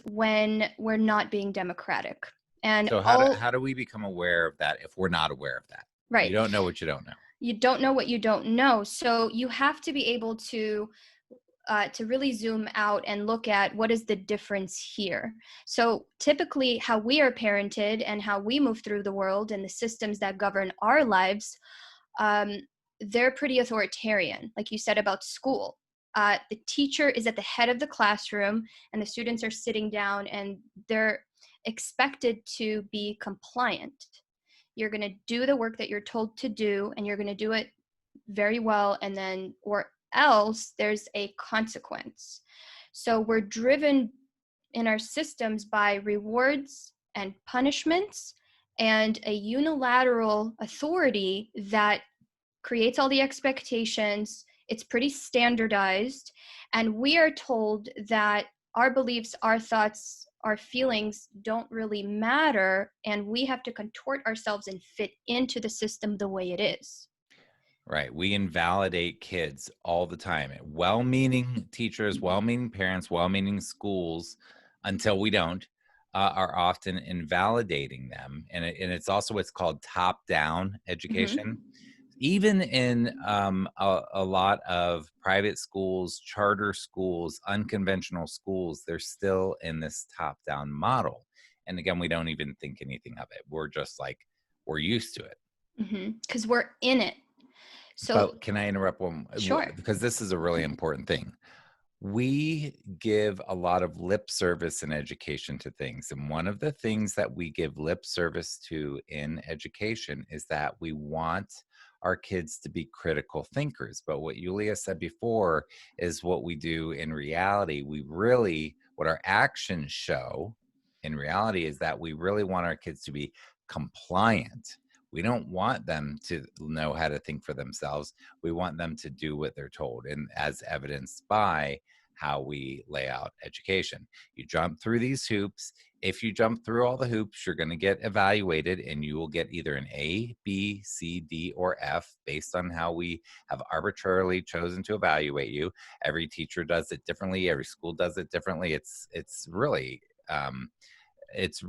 when we're not being democratic. And So how do we become aware of that if we're not aware of that? right. You don't know what you don't know. You don't know what you don't know. So you have to be able to really zoom out and look at what is the difference here. So typically how we are parented and how we move through the world and the systems that govern our lives, they're pretty authoritarian, like you said about school. The teacher is at the head of the classroom and the students are sitting down and they're expected to be compliant. You're going to do the work that you're told to do and you're going to do it very well, and then or else there's a consequence. So we're driven in our systems by rewards and punishments and a unilateral authority that creates all the expectations. It's pretty standardized, and we are told that our beliefs, our thoughts, our feelings don't really matter, and we have to contort ourselves and fit into the system the way it is. Right. We invalidate kids all the time. Well-meaning teachers, well-meaning parents, well-meaning schools, until we don't, are often invalidating them. And it's also what's called top-down education. Mm-hmm. Even in a lot of private schools, charter schools, unconventional schools, they're still in this top-down model. And again, we don't even think anything of it. We're just like, we're used to it. Because we're in it. So, but can I interrupt one? Sure. Because this is a really important thing. We give a lot of lip service in education to things. And one of the things that we give lip service to in education is that we want our kids to be critical thinkers. But what Yulia said before is what we do in reality. What our actions show in reality is that we really want our kids to be compliant. We don't want them to know how to think for themselves. We want them to do what they're told, and as evidenced by how we lay out education. You jump through these hoops. If you jump through all the hoops, you're going to get evaluated, and you will get either an A, B, C, D, or F based on how we have arbitrarily chosen to evaluate you. Every teacher does it differently. Every school does it differently. It's really it's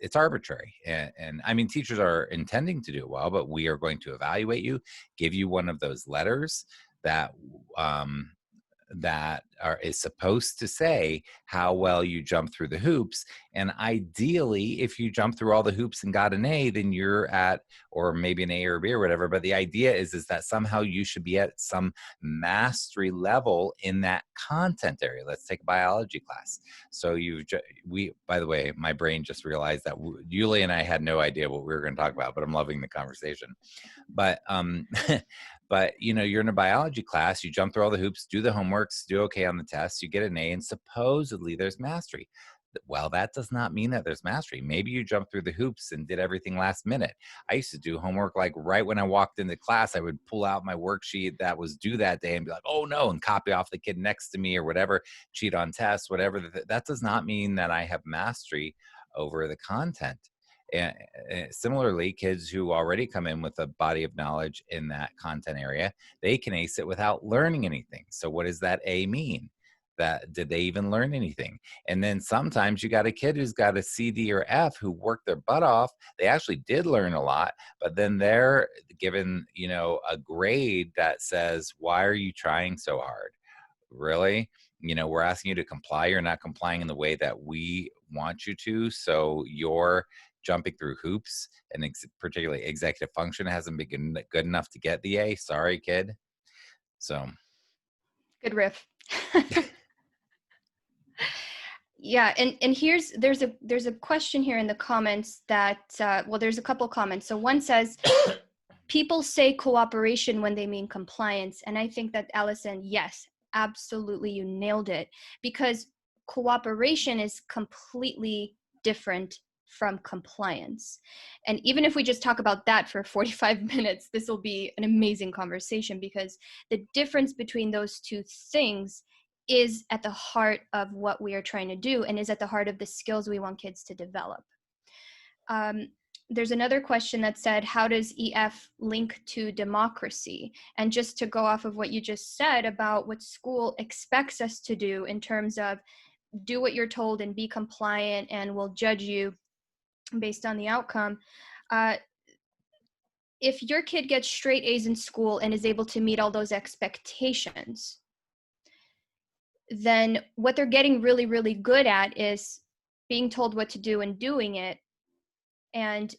it's arbitrary, and I mean, teachers are intending to do well, but we are going to evaluate you, give you one of those letters that is supposed to say how well you jump through the hoops. And ideally, if you jump through all the hoops and got an A, then you're at, or maybe an A or B or whatever. But the idea is that somehow you should be at some mastery level in that content area. Let's take a biology class. So by the way, my brain just realized that Yulia and I had no idea what we were going to talk about, but I'm loving the conversation. But but you're in a biology class, you jump through all the hoops, do the homeworks, do okay on the tests, you get an A, and supposedly there's mastery. Well, that does not mean that there's mastery. Maybe you jumped through the hoops and did everything last minute. I used to do homework like right when I walked into class. I would pull out my worksheet that was due that day and be like, oh no, and copy off the kid next to me or whatever, cheat on tests, whatever. That does not mean that I have mastery over the content. And similarly, kids who already come in with a body of knowledge in that content area, they can ace it without learning anything. So what does that A mean? That did they even learn anything? And then sometimes you got a kid who's got a C, D, or F who worked their butt off. They actually did learn a lot, but then they're given, a grade that says, why are you trying so hard? Really? We're asking you to comply. You're not complying in the way that we want you to. So you're jumping through hoops, and particularly executive function hasn't been good enough to get the A. Sorry, kid. So good riff. Yeah, and there's a question here in the comments that there's a couple comments. So one says people say cooperation when they mean compliance, and I think that, Allison, yes, absolutely, you nailed it, because cooperation is completely different from compliance. And even if we just talk about that for 45 minutes, this will be an amazing conversation, because the difference between those two things is at the heart of what we are trying to do and is at the heart of the skills we want kids to develop. There's another question that said, how does EF link to democracy? And just to go off of what you just said about what school expects us to do in terms of do what you're told and be compliant and will judge you based on the outcome. If your kid gets straight A's in school and is able to meet all those expectations, then what they're getting really, really good at is being told what to do and doing it. And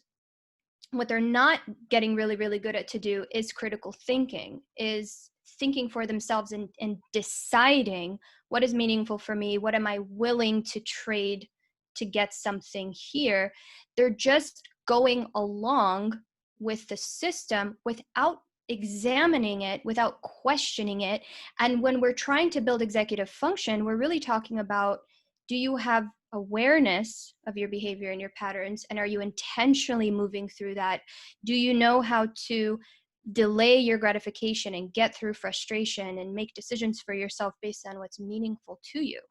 what they're not getting really, really good at to do is critical thinking, is thinking for themselves and deciding what is meaningful for me, what am I willing to trade to get something here. They're just going along with the system without examining it, without questioning it. And when we're trying to build executive function, we're really talking about, do you have awareness of your behavior and your patterns, and are you intentionally moving through that? Do you know how to delay your gratification and get through frustration and make decisions for yourself based on what's meaningful to you?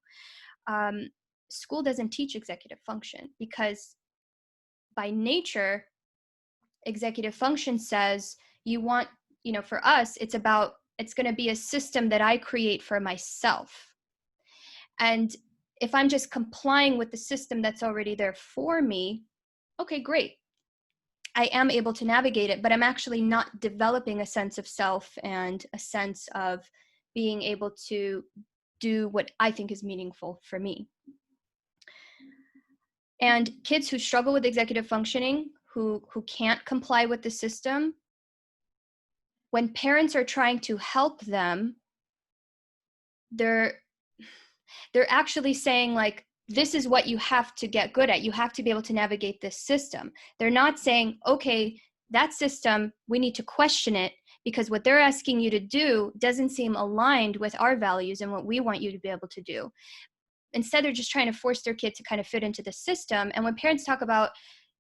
School doesn't teach executive function because by nature, executive function says you want, for us, it's going to be a system that I create for myself. And if I'm just complying with the system that's already there for me, okay, great. I am able to navigate it, but I'm actually not developing a sense of self and a sense of being able to do what I think is meaningful for me. And kids who struggle with executive functioning, who can't comply with the system, when parents are trying to help them, they're actually saying, like, this is what you have to get good at. You have to be able to navigate this system. They're not saying, okay, that system, we need to question it because what they're asking you to do doesn't seem aligned with our values and what we want you to be able to do. Instead, they're just trying to force their kid to kind of fit into the system. And when parents talk about,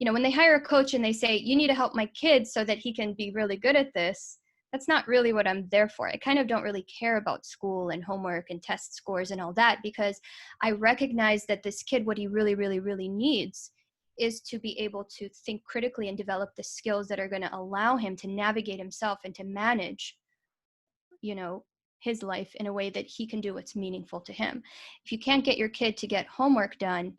when they hire a coach and they say, you need to help my kid so that he can be really good at this, that's not really what I'm there for. I kind of don't really care about school and homework and test scores and all that, because I recognize that this kid, what he really, really, really needs is to be able to think critically and develop the skills that are going to allow him to navigate himself and to manage, his life in a way that he can do what's meaningful to him. If you can't get your kid to get homework done,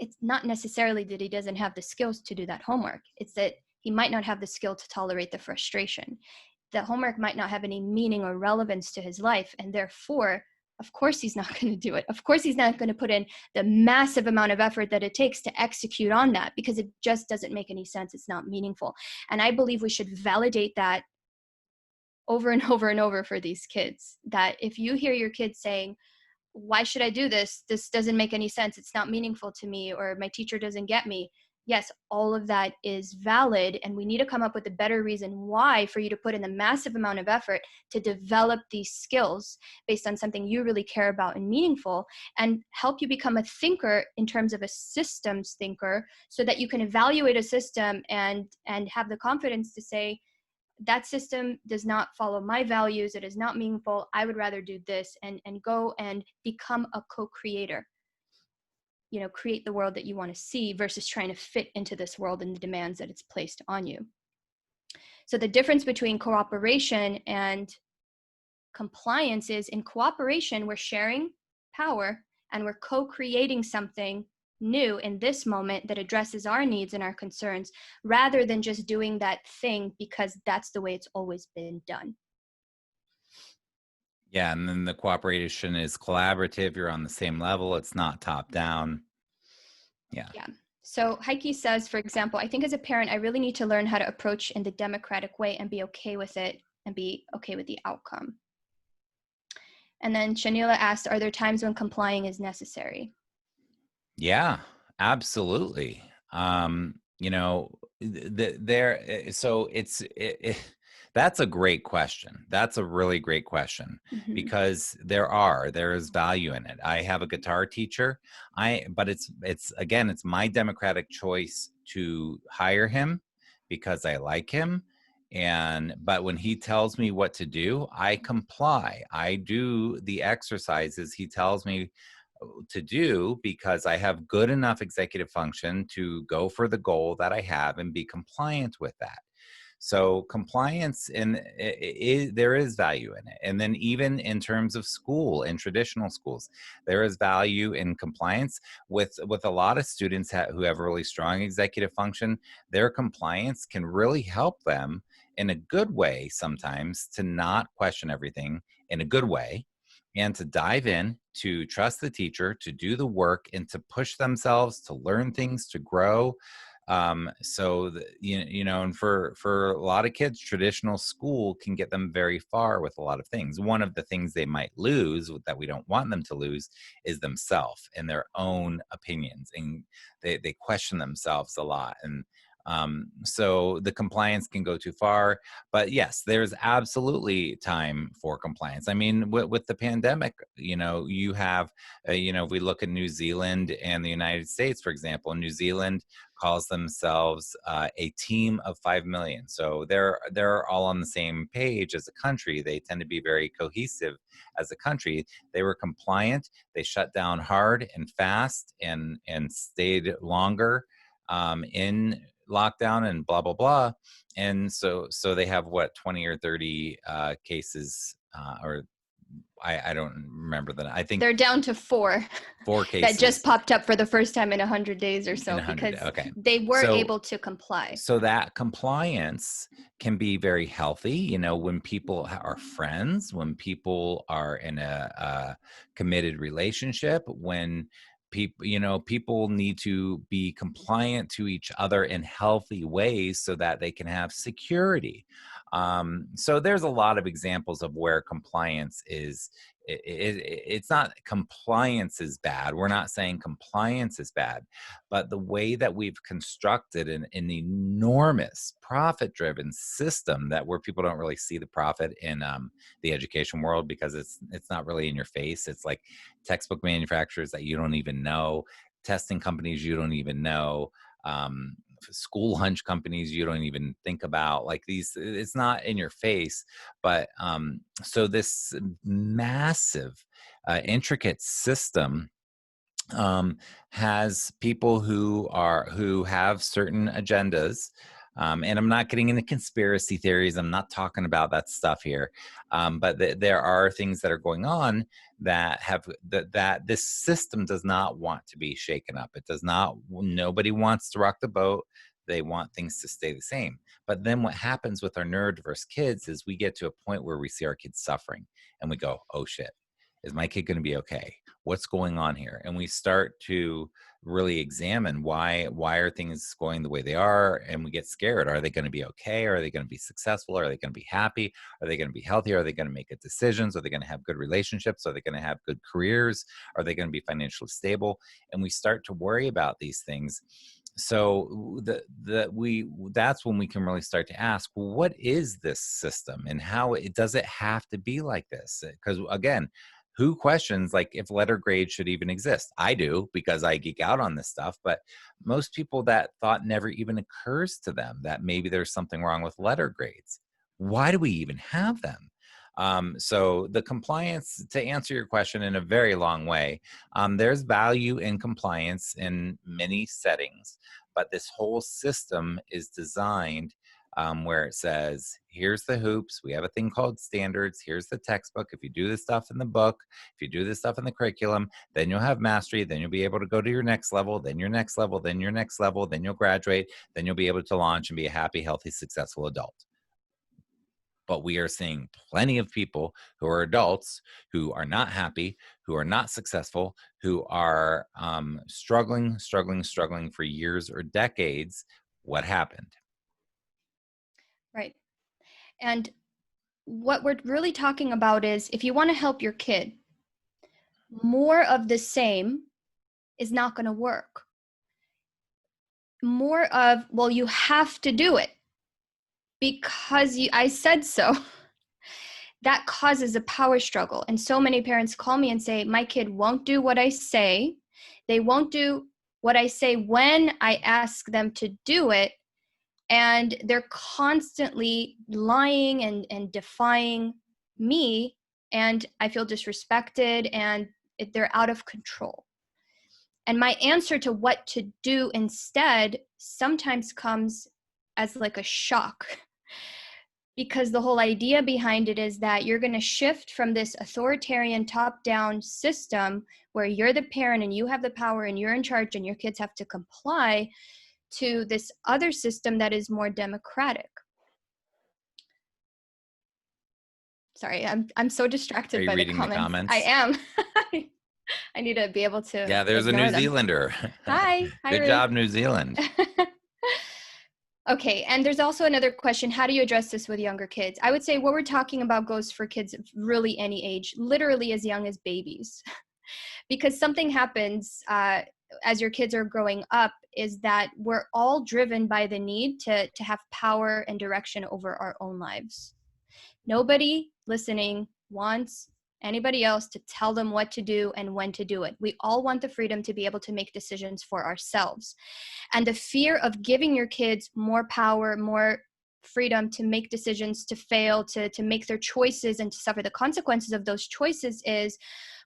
it's not necessarily that he doesn't have the skills to do that homework. It's that he might not have the skill to tolerate the frustration. The homework might not have any meaning or relevance to his life, and therefore, of course, he's not going to do it. Of course, he's not going to put in the massive amount of effort that it takes to execute on that, because it just doesn't make any sense. It's not meaningful. And I believe we should validate that over and over and over for these kids. That if you hear your kid saying, why should I do this? This doesn't make any sense. It's not meaningful to me, or my teacher doesn't get me. Yes, all of that is valid, and we need to come up with a better reason why for you to put in the massive amount of effort to develop these skills based on something you really care about and meaningful, and help you become a thinker in terms of a systems thinker, so that you can evaluate a system and have the confidence to say, that system does not follow my values. It is not meaningful. I would rather do this, and go and become a co-creator. Create the world that you want to see versus trying to fit into this world and the demands that it's placed on you. So the difference between cooperation and compliance is, in cooperation, we're sharing power and we're co-creating something new in this moment that addresses our needs and our concerns, rather than just doing that thing because that's the way it's always been done. Yeah, and then the cooperation is collaborative. You're on the same level. It's not top down. Yeah. So Heike says, for example, I think as a parent, I really need to learn how to approach in the democratic way and be okay with it and be okay with the outcome. And then Shanila asked, are there times when complying is necessary? Yeah, absolutely. That's a great question. That's a really great question, because there is value in it. I have a guitar teacher. But it's again, it's my democratic choice to hire him because I like him. But when he tells me what to do, I comply. I do the exercises he tells me to do, because I have good enough executive function to go for the goal that I have and be compliant with that. So compliance, and there is value in it. And then even in terms of school, in traditional schools, there is value in compliance. With a lot of students who have really strong executive function, their compliance can really help them in a good way sometimes to not question everything in a good way, and to dive in, to trust the teacher, to do the work, and to push themselves, to learn things, to grow. And for a lot of kids, traditional school can get them very far with a lot of things. One of the things they might lose, that we don't want them to lose, is themselves and their own opinions, and they question themselves a lot. And so the compliance can go too far. But yes, there's absolutely time for compliance. I mean, with the pandemic, you have, if we look at New Zealand and the United States, for example, New Zealand calls themselves a team of 5 million. So they're all on the same page as a country. They tend to be very cohesive as a country. They were compliant. They shut down hard and fast and stayed longer in lockdown and blah blah blah. And so they have what, 20 or 30 cases, or I don't remember that. I think they're down to 4 that just cases popped up for the first time in 100 days or in so, 100. because Okay, they were so able to comply. so that compliance can be very healthy, when people are friends, when people are in a committed relationship, when people need to be compliant to each other in healthy ways so that they can have security. So there's a lot of examples of where compliance is, it's not compliance is bad. We're not saying compliance is bad, but the way that we've constructed an enormous profit-driven system, that where people don't really see the profit in the education world, because it's not really in your face. It's like textbook manufacturers that you don't even know, testing companies you don't even know, school lunch companies you don't even think about. Like these, it's not in your face. But so this massive, intricate system has people who have certain agendas. And I'm not getting into conspiracy theories. I'm not talking about that stuff here. But there are things that are going on that that this system does not want to be shaken up. It does not. Nobody wants to rock the boat. They want things to stay the same. But then what happens with our neurodiverse kids is we get to a point where we see our kids suffering, and we go, "Oh shit, is my kid going to be okay? What's going on here?" And we start to really examine why are things going the way they are, and we get scared. Are they going to be okay? Are they going to be successful? Are they going to be happy? Are they going to be healthy? Are they going to make good decisions? Are they going to have good relationships? Are they going to have good careers? Are they going to be financially stable? And we start to worry about these things. So that's when we can really start to ask, well, what is this system, and does it have to be like this? Because again, who questions like if letter grades should even exist? I do, because I geek out on this stuff, but most people, that thought never even occurs to them, that maybe there's something wrong with letter grades. Why do we even have them? So the compliance, to answer your question in a very long way, there's value in compliance in many settings, but this whole system is designed where it says, here's the hoops. We have a thing called standards. Here's the textbook. If you do this stuff in the book, if you do this stuff in the curriculum, then you'll have mastery. Then you'll be able to go to your next level, then your next level, then your next level, then you'll graduate, then you'll be able to launch and be a happy, healthy, successful adult. But we are seeing plenty of people who are adults who are not happy, who are not successful, who are struggling for years or decades. What happened? Right. And what we're really talking about is, if you want to help your kid, more of the same is not going to work. More of, well, you have to do it because I said so. That causes a power struggle. And so many parents call me and say, my kid won't do what I say. They won't do what I say when I ask them to do it. And they're constantly lying and defying me. And I feel disrespected, and they're out of control. And my answer to what to do instead sometimes comes as like a shock. because the whole idea behind it is that you're going to shift from this authoritarian top-down system where you're the parent and you have the power and you're in charge and your kids have to comply, to this other system that is more democratic. Sorry, I'm so Are distracted you by the reading the comments. I comments? am. I need to be able to Yeah, there's a New ignore them. Zealander. Hi Good Ruth. job, New Zealand. Okay, and there's also another question. How do you address this with younger kids? I would say what we're talking about goes for kids of really any age, literally as young as babies. Because something happens as your kids are growing up is that we're all driven by the need to have power and direction over our own lives. Nobody listening wants anybody else to tell them what to do and when to do it. We all want the freedom to be able to make decisions for ourselves. And the fear of giving your kids more power, more freedom to make decisions, to fail, to make their choices and to suffer the consequences of those choices is,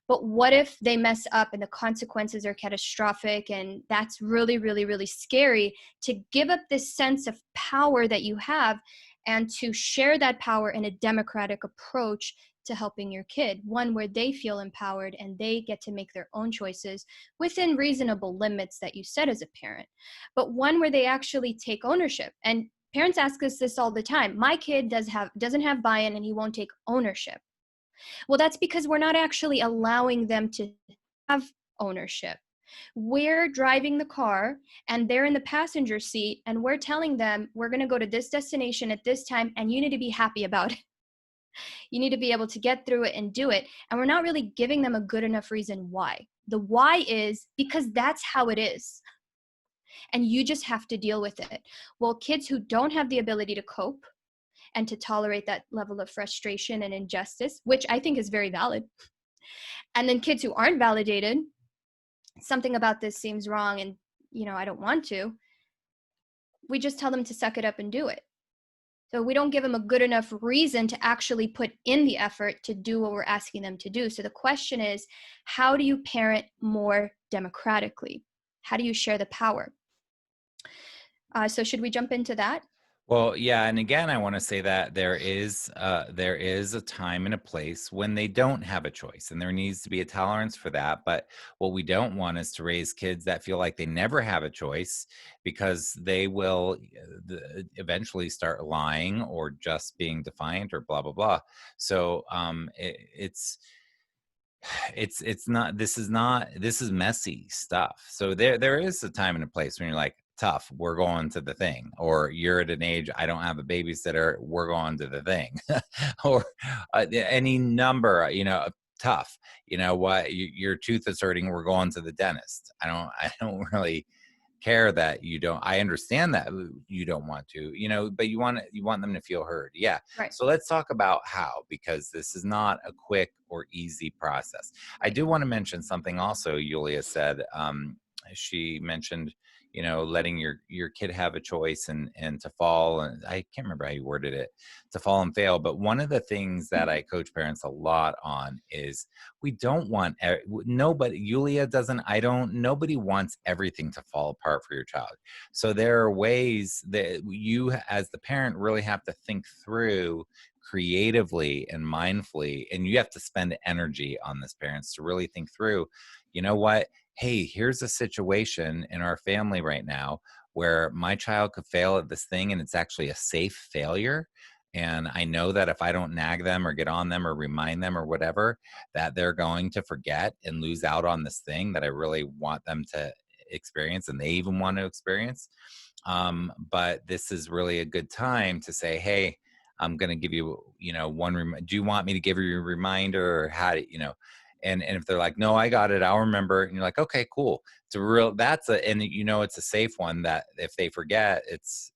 but what if they mess up and the consequences are catastrophic? And that's really, really, really scary, to give up this sense of power that you have and to share that power in a democratic approach to helping your kid, one where they feel empowered and they get to make their own choices within reasonable limits that you set as a parent, but one where they actually take ownership. And parents ask us this all the time. My kid doesn't have buy-in and he won't take ownership. Well, that's because we're not actually allowing them to have ownership. We're driving the car and they're in the passenger seat and we're telling them we're going to go to this destination at this time and you need to be happy about it. You need to be able to get through it and do it. And we're not really giving them a good enough reason why. The why is because that's how it is. And you just have to deal with it. Well, kids who don't have the ability to cope and to tolerate that level of frustration and injustice, which I think is very valid. And then kids who aren't validated, something about this seems wrong and, I don't want to. We just tell them to suck it up and do it. So we don't give them a good enough reason to actually put in the effort to do what we're asking them to do. So the question is, how do you parent more democratically? How do you share the power? So should we jump into that? Well, yeah, and again, I want to say that there is a time and a place when they don't have a choice, and there needs to be a tolerance for that. But what we don't want is to raise kids that feel like they never have a choice, because they will eventually start lying or just being defiant or blah blah blah. So it's not, this is messy stuff. So there is a time and a place when you're like, tough, we're going to the thing, or you're at an age, I don't have a babysitter, we're going to the thing. Or any number, tough, what, your tooth is hurting, we're going to the dentist. I don't really care that you don't. I understand that you don't want to, but you want them to feel heard. Yeah. Right. So let's talk about how, because this is not a quick or easy process. I do want to mention something also Yulia said. She mentioned, letting your kid have a choice and to fall, and I can't remember how you worded it, to fall and fail. But one of the things that I coach parents a lot on is, we don't want nobody, Yulia doesn't, I don't, nobody wants everything to fall apart for your child. So there are ways that you as the parent really have to think through creatively and mindfully, and you have to spend energy on this, parents, to really think through, what, hey, here's a situation in our family right now where my child could fail at this thing and it's actually a safe failure. And I know that if I don't nag them or get on them or remind them or whatever, that they're going to forget and lose out on this thing that I really want them to experience and they even want to experience. But this is really a good time to say, hey, I'm going to give you, do you want me to give you a reminder, or how do and if they're like, no, I got it, I'll remember. And you're like, okay, cool. And it's a safe one, that if they forget, it's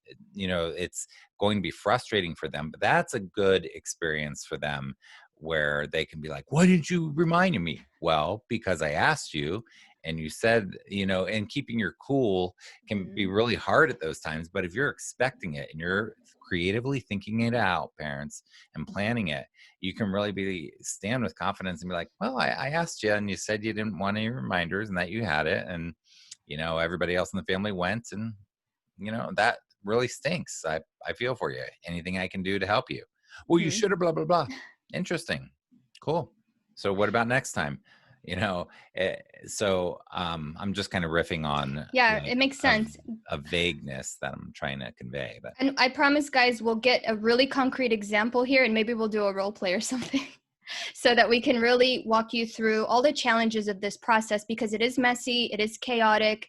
going to be frustrating for them, but that's a good experience for them, where they can be like, why didn't you remind me? Well, because I asked you and you said, and keeping your cool can be really hard at those times. But if you're expecting it and you're creatively thinking it out, parents, and planning it, you can really stand with confidence and be like, well, I asked you and you said you didn't want any reminders and that you had it. And, everybody else in the family went, and, that really stinks. I feel for you. Anything I can do to help you. Well, you should have blah, blah, blah. Interesting. Cool. So what about next time? You know, I'm just kind of riffing on Yeah, like it makes sense. a vagueness that I'm trying to convey. But And I promise, guys, we'll get a really concrete example here, and maybe we'll do a role play or something so that we can really walk you through all the challenges of this process, because it is messy, it is chaotic.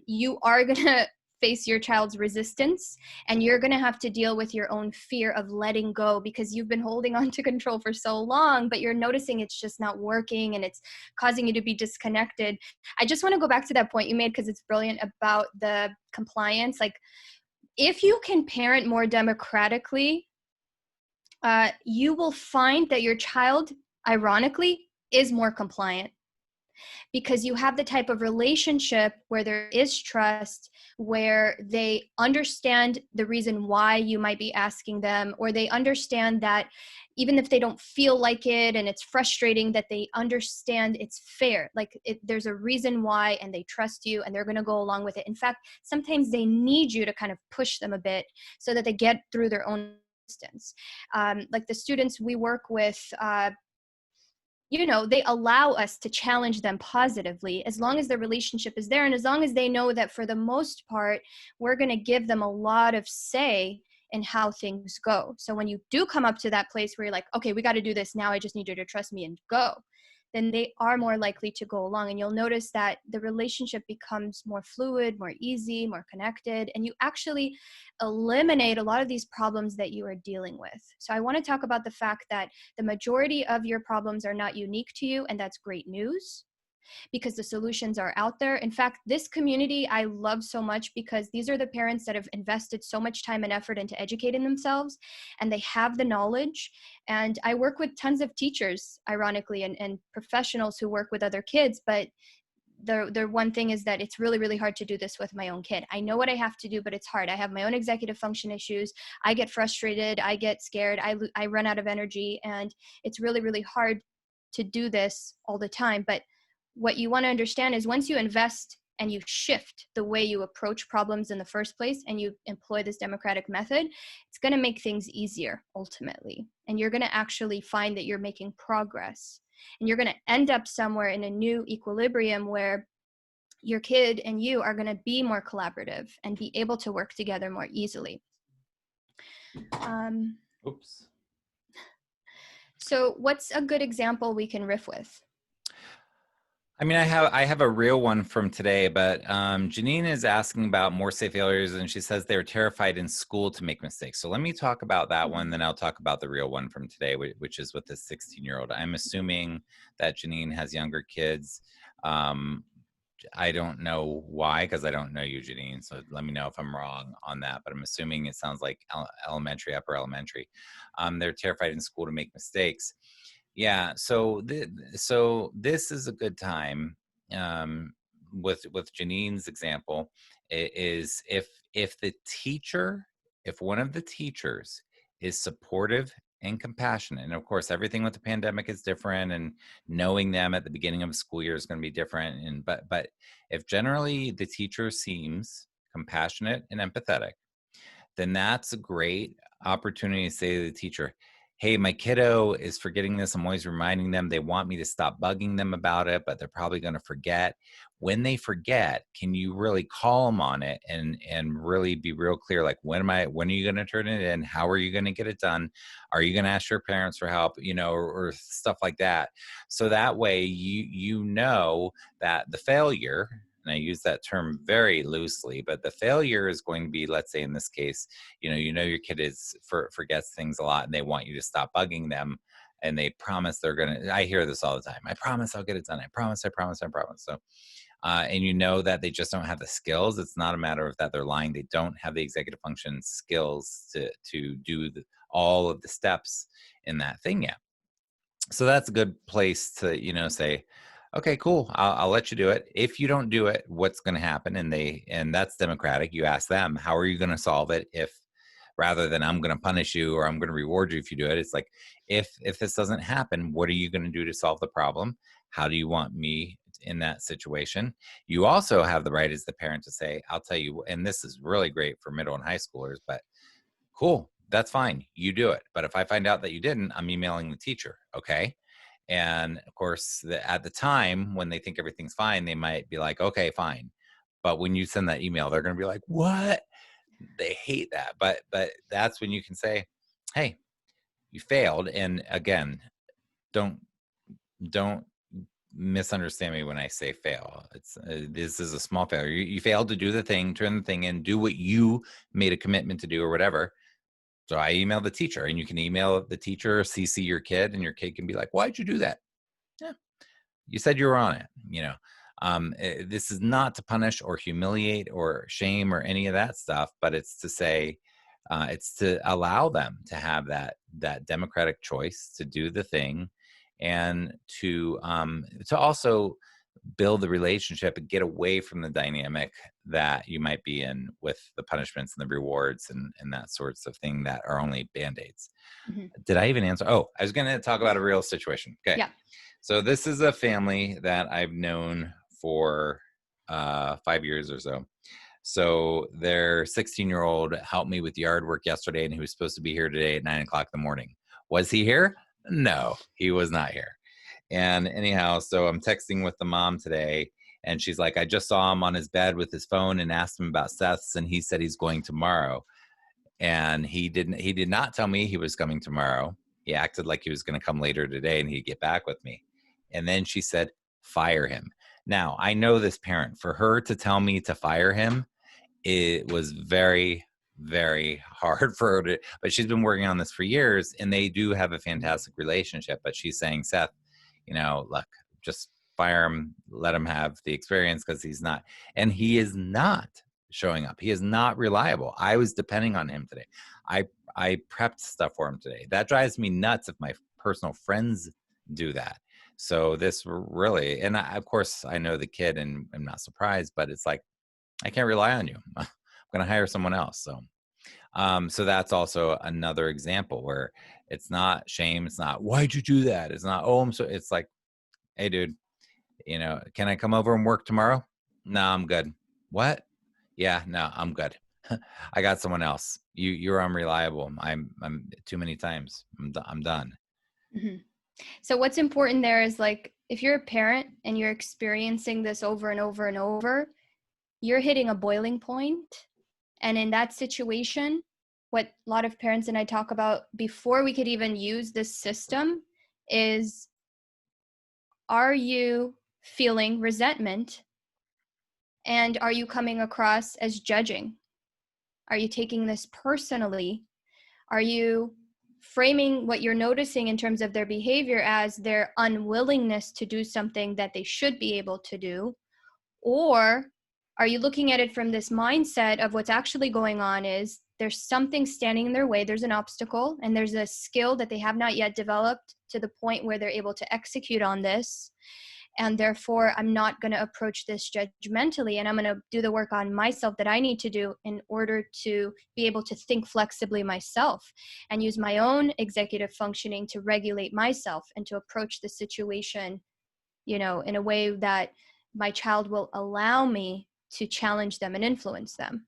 You are going to face your child's resistance, and you're going to have to deal with your own fear of letting go, because you've been holding on to control for so long, but you're noticing it's just not working and it's causing you to be disconnected. I just want to go back to that point you made, because it's brilliant, about the compliance. Like, if you can parent more democratically, you will find that your child, ironically, is more compliant, because you have the type of relationship where there is trust, where they understand the reason why you might be asking them, or they understand that even if they don't feel like it and it's frustrating, that they understand it's fair. Like, there's a reason why, and they trust you, and they're going to go along with it. In fact, sometimes they need you to kind of push them a bit so that they get through their own distance. Like the students we work with, they allow us to challenge them positively, as long as the relationship is there, and as long as they know that for the most part, we're going to give them a lot of say in how things go. So when you do come up to that place where you're like, okay, we got to do this now, I just need you to trust me and go, then they are more likely to go along. And you'll notice that the relationship becomes more fluid, more easy, more connected, and you actually eliminate a lot of these problems that you are dealing with. So I want to talk about the fact that the majority of your problems are not unique to you, and that's great news, because the solutions are out there. In fact, this community I love so much, because these are the parents that have invested so much time and effort into educating themselves, and they have the knowledge. And I work with tons of teachers, ironically, and professionals who work with other kids, but the one thing is that it's really, really hard to do this with my own kid. I know what I have to do, but it's hard. I have my own executive function issues. I get frustrated. I get scared. I run out of energy, and it's really, really hard to do this all the time. But what you want to understand is, once you invest and you shift the way you approach problems in the first place, and you employ this democratic method, it's going to make things easier ultimately. And you're going to actually find that you're making progress. And you're going to end up somewhere in a new equilibrium where your kid and you are going to be more collaborative and be able to work together more easily. Oops. So what's a good example we can riff with? I mean, I have a real one from today, but Janine is asking about more safe failures, and she says they're terrified in school to make mistakes. So let me talk about that one, then I'll talk about the real one from today, which is with this 16-year-old. I'm assuming that Janine has younger kids. I don't know why, because I don't know you, Janine. So let me know if I'm wrong on that. But I'm assuming it sounds like elementary, upper elementary. They're terrified in school to make mistakes. Yeah, so this is a good time. With Janine's example, is if the teacher, if one of the teachers is supportive and compassionate, and of course everything with the pandemic is different, and knowing them at the beginning of a school year is going to be different. And but if generally the teacher seems compassionate and empathetic, then that's a great opportunity to say to the teacher, hey, my kiddo is forgetting this. I'm always reminding them. They want me to stop bugging them about it, but they're probably going to forget. When they forget, can you really call them on it and really be real clear? Like, when are you going to turn it in? How are you going to get it done? Are you going to ask your parents for help? Or stuff like that. So that way you know that the failure, and I use that term very loosely, but the failure is going to be, let's say in this case, your kid forgets things a lot, and they want you to stop bugging them, and they promise they're gonna. I hear this all the time. I promise I'll get it done. I promise. I promise. I promise. So, and that they just don't have the skills. It's not a matter of that they're lying. They don't have the executive function skills to do all of the steps in that thing yet. So that's a good place to say, okay, cool, I'll let you do it. If you don't do it, what's going to happen? And that's democratic. You ask them, how are you going to solve it? If rather than I'm going to punish you or I'm going to reward you if you do it, it's like, if this doesn't happen, what are you going to do to solve the problem? How do you want me in that situation? You also have the right as the parent to say, I'll tell you, and this is really great for middle and high schoolers, but cool, that's fine. You do it. But if I find out that you didn't, I'm emailing the teacher. Okay. And of course, at the time when they think everything's fine, they might be like, okay, fine. But when you send that email, they're going to be like, what? They hate that. But that's when you can say, hey, you failed. And again, don't misunderstand me when I say fail. It's this is a small failure. You failed to do the thing, turn the thing in, do what you made a commitment to do or whatever. So I emailed the teacher, and you can email the teacher, CC your kid, and your kid can be like, why'd you do that? Yeah, you said you were on it. This is not to punish or humiliate or shame or any of that stuff, but it's to say, it's to allow them to have that democratic choice to do the thing, and to also build the relationship and get away from the dynamic that you might be in with the punishments and the rewards and that sorts of thing that are only band-aids. Mm-hmm. Did I even answer? Oh, I was going to talk about a real situation. Okay. Yeah. So this is a family that I've known for 5 years or so. So their 16-year-old helped me with yard work yesterday, and he was supposed to be here today at 9 o'clock in the morning. Was he here? No, he was not here. And anyhow, so I'm texting with the mom today, and she's like, I just saw him on his bed with his phone and asked him about Seth's, and he said he's going tomorrow. And he did not tell me he was coming tomorrow. He acted like he was going to come later today and he'd get back with me. And then she said, fire him. Now, I know this parent. For her to tell me to fire him, it was very, very hard for her to, but she's been working on this for years, and they do have a fantastic relationship. But she's saying, Seth, look, just fire him, let him have the experience, because he's not, and he is not showing up. He is not reliable. I was depending on him today. I prepped stuff for him today. That drives me nuts if my personal friends do that. So this really, and of course I know the kid and I'm not surprised, but it's like, I can't rely on you. I'm going to hire someone else. So that's also another example where it's not shame. It's not, why'd you do that? It's not, oh, it's like, hey dude, can I come over and work tomorrow? No, I'm good. What? Yeah, no, I'm good. I got someone else. You're unreliable. I'm too many times. I'm done. Mm-hmm. So what's important there is, like, if you're a parent and you're experiencing this over and over and over, you're hitting a boiling point. And in that situation, what a lot of parents and I talk about before we could even use this system is, are you feeling resentment? And are you coming across as judging? Are you taking this personally? Are you framing what you're noticing in terms of their behavior as their unwillingness to do something that they should be able to do? Or are you looking at it from this mindset of what's actually going on is there's something standing in their way, there's an obstacle, and there's a skill that they have not yet developed to the point where they're able to execute on this. And therefore, I'm not going to approach this judgmentally, and I'm going to do the work on myself that I need to do in order to be able to think flexibly myself and use my own executive functioning to regulate myself and to approach the situation, in a way that my child will allow me to challenge them and influence them.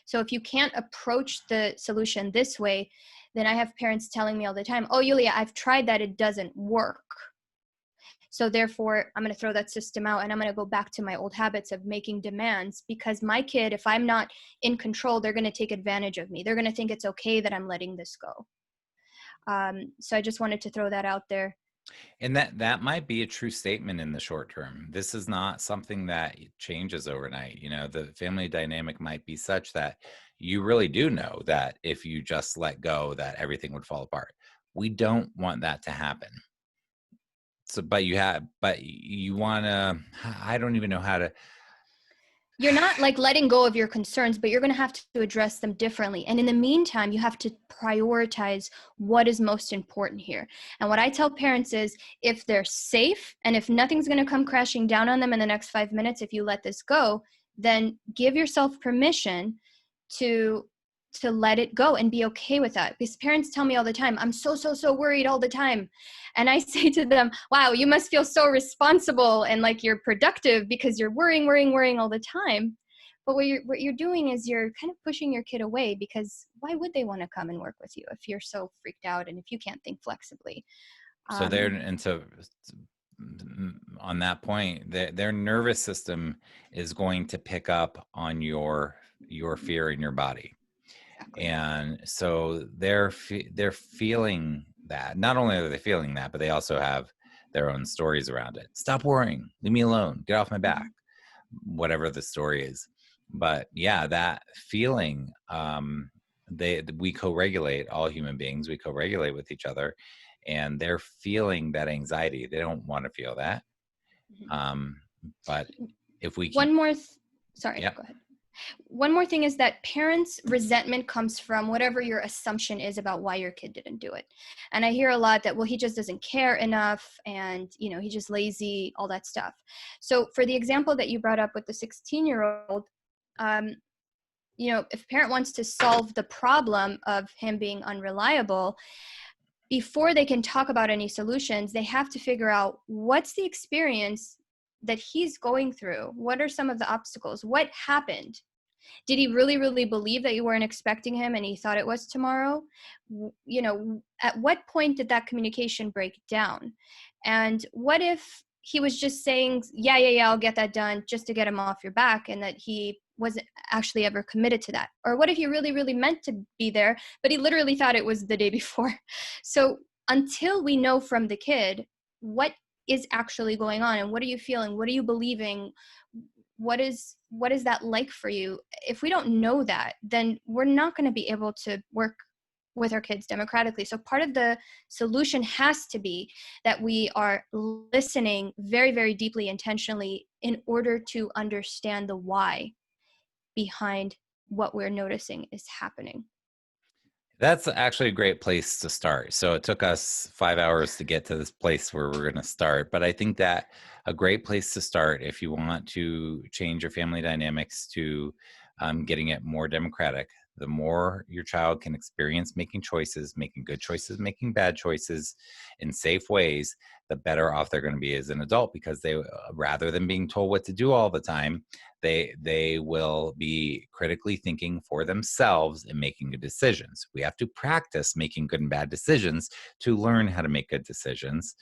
So if you can't approach the solution this way, then I have parents telling me all the time, oh, Yulia, I've tried that, it doesn't work. So therefore, I'm going to throw that system out and I'm going to go back to my old habits of making demands, because my kid, if I'm not in control, they're going to take advantage of me. They're going to think it's okay that I'm letting this go. So I just wanted to throw that out there. And that might be a true statement in the short term. This is not something that changes overnight. The family dynamic might be such that you really do know that if you just let go, that everything would fall apart. We don't want that to happen. So, but you want to, I don't even know how to. You're not like letting go of your concerns, but you're going to have to address them differently. And in the meantime, you have to prioritize what is most important here. And what I tell parents is, if they're safe and if nothing's going to come crashing down on them in the next 5 minutes, if you let this go, then give yourself permission to let it go and be okay with that. Because parents tell me all the time, I'm so worried all the time. And I say to them, wow, you must feel so responsible and like you're productive because you're worrying all the time. But what you're doing is you're kind of pushing your kid away, because why would they want to come and work with you if you're so freaked out and if you can't think flexibly? So on that point, their nervous system is going to pick up on your fear in your body. Exactly. And so they're feeling that. Not only are they feeling that, but they also have their own stories around it. Stop worrying, leave me alone, get off my back, whatever the story is. But yeah, that feeling, we co-regulate, all human beings, we co-regulate with each other, and they're feeling that anxiety. They don't want to feel that. But if we can, sorry, yep. Go ahead. One more thing is that parents' resentment comes from whatever your assumption is about why your kid didn't do it. And I hear a lot that, well, he just doesn't care enough, and, he's just lazy, all that stuff. So for the example that you brought up with the 16-year-old, if a parent wants to solve the problem of him being unreliable, before they can talk about any solutions, they have to figure out what's the experience that he's going through. What are some of the obstacles? What happened? Did he really, really believe that you weren't expecting him and he thought it was tomorrow? At what point did that communication break down? And what if he was just saying, yeah, I'll get that done, just to get him off your back, and that he wasn't actually ever committed to that? Or what if he really, really meant to be there, but he literally thought it was the day before? So until we know from the kid what is actually going on and what are you feeling, what are you believing, what is that like for you? If we don't know that, then we're not going to be able to work with our kids democratically. So part of the solution has to be that we are listening very, very deeply, intentionally, in order to understand the why behind what we're noticing is happening. That's actually a great place to start. So it took us 5 hours to get to this place where we're going to start. But I think that a great place to start, if you want to change your family dynamics to getting it more democratic, the more your child can experience making choices, making good choices, making bad choices in safe ways, the better off they're going to be as an adult, because they, rather than being told what to do all the time, they will be critically thinking for themselves and making good decisions. We have to practice making good and bad decisions to learn how to make good decisions.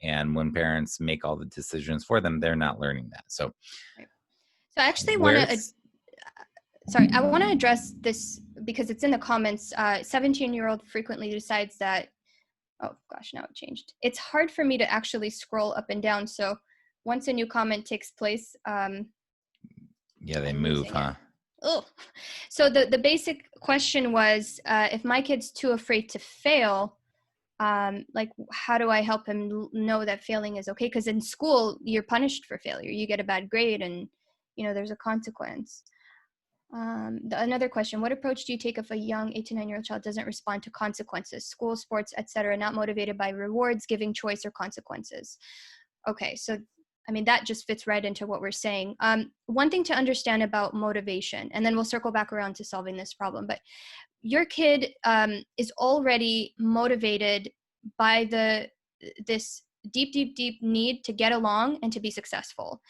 And when parents make all the decisions for them, they're not learning that. So I actually want to I want to address this because it's in the comments. 17-year-old frequently decides that, oh gosh, now it changed. It's hard for me to actually scroll up and down. So once a new comment takes place, yeah, they move, huh? Oh, so the basic question was, if my kid's too afraid to fail, like, how do I help him know that failing is okay? Because in school, you're punished for failure. You get a bad grade and, there's a consequence. Another question, what approach do you take if a young 8 to 9-year-old child doesn't respond to consequences, school, sports, etc., not motivated by rewards, giving choice, or consequences? Okay, so that just fits right into what we're saying. One thing to understand about motivation, and then we'll circle back around to solving this problem, but your kid is already motivated by this deep, deep, deep need to get along and to be successful.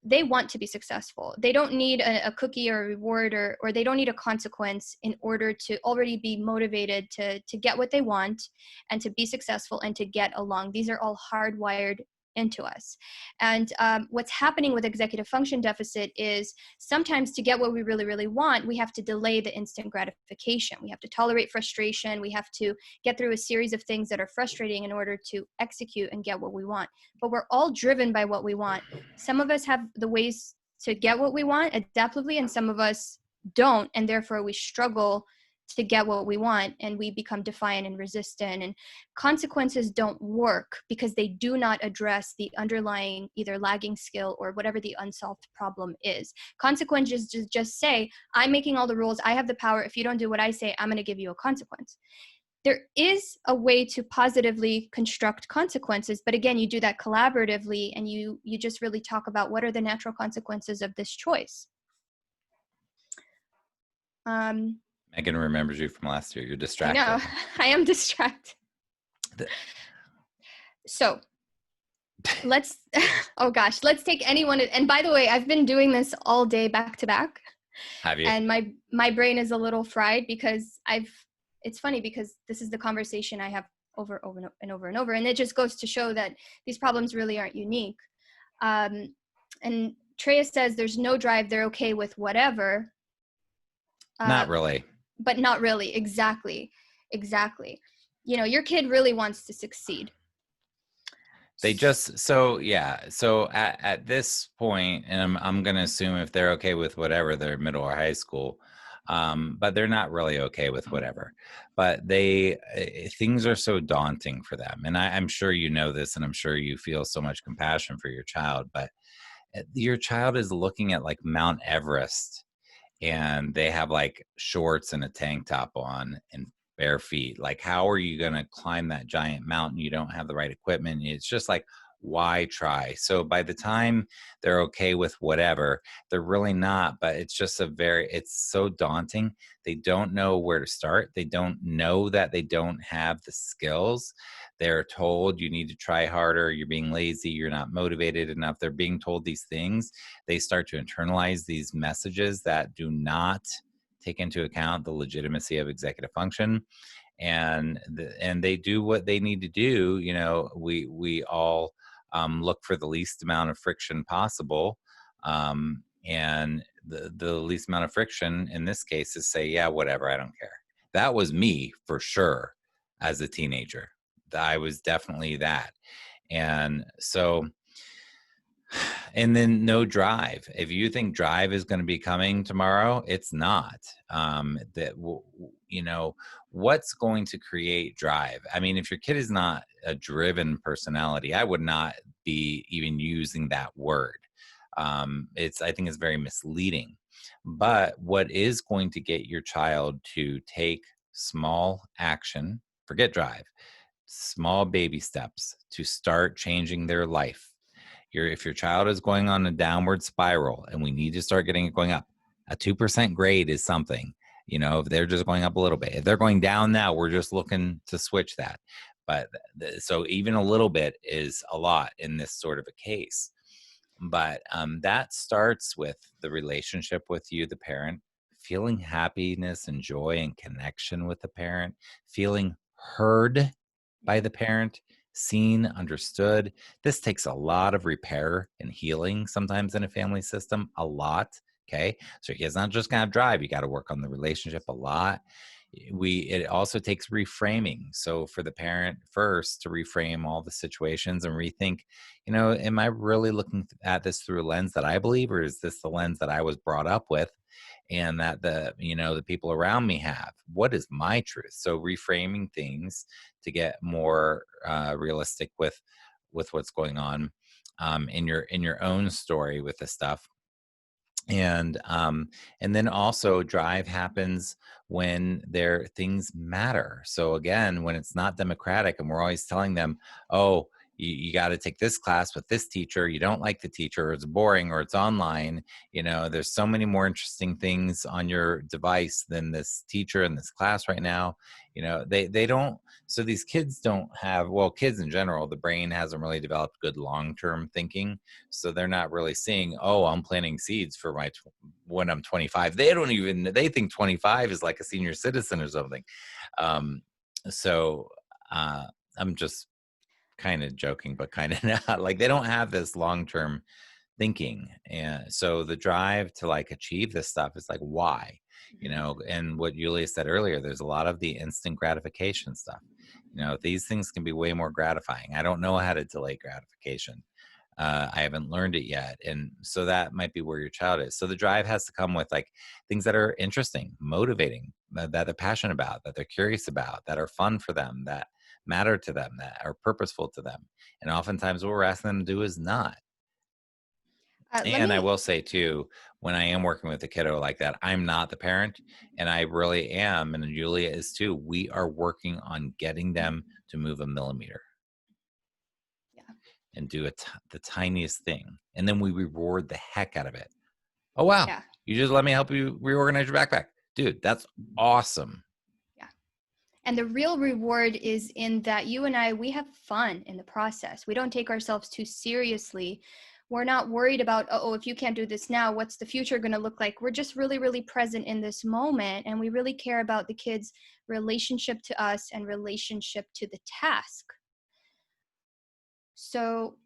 They want to be successful. They don't need a cookie or a reward, or they don't need a consequence in order to already be motivated to get what they want and to be successful and to get along. These are all hardwired into us. And what's happening with executive function deficit is sometimes to get what we really, really want, we have to delay the instant gratification. We have to tolerate frustration. We have to get through a series of things that are frustrating in order to execute and get what we want. But we're all driven by what we want. Some of us have the ways to get what we want adaptively, and some of us don't, and therefore we struggle to get what we want, and we become defiant and resistant. And consequences don't work because they do not address the underlying either lagging skill or whatever the unsolved problem is. Consequences just say, I'm making all the rules, I have the power, if you don't do what I say, I'm going to give you a consequence. There is a way to positively construct consequences, but again, you do that collaboratively, and you just really talk about what are the natural consequences of this choice. Megan remembers you from last year. You're distracted. I know. I am distracted. So let's, oh gosh, let's take anyone. And by the way, I've been doing this all day back to back. Have you? And my brain is a little fried because it's funny because this is the conversation I have over and over and over, and it just goes to show that these problems really aren't unique. And Treya says there's no drive, they're okay with whatever. Not really. But not really. Exactly. Your kid really wants to succeed. They just, so yeah. So at this point, and I'm going to assume if they're okay with whatever, they're middle or high school, but they're not really okay with whatever. But things are so daunting for them. And I'm sure you know this, and I'm sure you feel so much compassion for your child, but your child is looking at like Mount Everest, and they have like shorts and a tank top on and bare feet. Like, how are you going to climb that giant mountain? You don't have the right equipment. It's just like, why try? So by the time they're okay with whatever, they're really not. But it's just it's so daunting. They don't know where to start. They don't know that they don't have the skills. They're told you need to try harder. You're being lazy. You're not motivated enough. They're being told these things. They start to internalize these messages that do not take into account the legitimacy of executive function, and they do what they need to do. We all look for the least amount of friction possible, and the least amount of friction in this case is say, yeah, whatever, I don't care. That was me for sure as a teenager. I was definitely that. And so, and then no drive. If you think drive is going to be coming tomorrow, it's not. What's going to create drive? I mean, if your kid is not a driven personality, I would not be even using that word. I think it's very misleading. But what is going to get your child to take small action, forget drive, small baby steps to start changing their life. If your child is going on a downward spiral, and we need to start getting it going up, a 2% grade is something. If they're just going up a little bit, if they're going down now, we're just looking to switch that. But so even a little bit is a lot in this sort of a case. But that starts with the relationship with you, the parent, feeling happiness and joy and connection with the parent, feeling heard by the parent, seen, understood. This takes a lot of repair and healing sometimes in a family system, a lot. Okay. So it's not just going to drive. You got to work on the relationship a lot. It also takes reframing. So for the parent first to reframe all the situations and rethink, am I really looking at this through a lens that I believe, or is this the lens that I was brought up with? And that the people around me have? What is my truth? So reframing things to get more realistic with what's going on in your own story with the stuff. And then also drive happens when things matter. So again, when it's not democratic and we're always telling them, oh, you got to take this class with this teacher, you don't like the teacher, or it's boring, or it's online, there's so many more interesting things on your device than this teacher in this class right now. They don't. So these kids don't have, well, kids in general, the brain hasn't really developed good long-term thinking. So they're not really seeing, oh, I'm planting seeds for when I'm 25. They think 25 is like a senior citizen or something. So I'm just kind of joking, but kind of not. Like, they don't have this long-term thinking. And so the drive to like achieve this stuff is like, why? And what Yulia said earlier, there's a lot of the instant gratification stuff. These things can be way more gratifying. I don't know how to delay gratification. I haven't learned it yet. And so that might be where your child is. So the drive has to come with like things that are interesting, motivating, that they're passionate about, that they're curious about, that are fun for them, that matter to them, that are purposeful to them. And oftentimes what we're asking them to do is not. And I will say too, when I am working with a kiddo like that, I'm not the parent, and I really am, and Julia is too. We are working on getting them to move a millimeter. And do the tiniest thing. And then we reward the heck out of it. Oh, wow. Yeah. You just let me help you reorganize your backpack. Dude, that's awesome. Yeah. And the real reward is in that you and I, we have fun in the process. We don't take ourselves too seriously. We're not worried about, oh, if you can't do this now, what's the future going to look like? We're just really, really present in this moment. And we really care about the kids' relationship to us and relationship to the task. So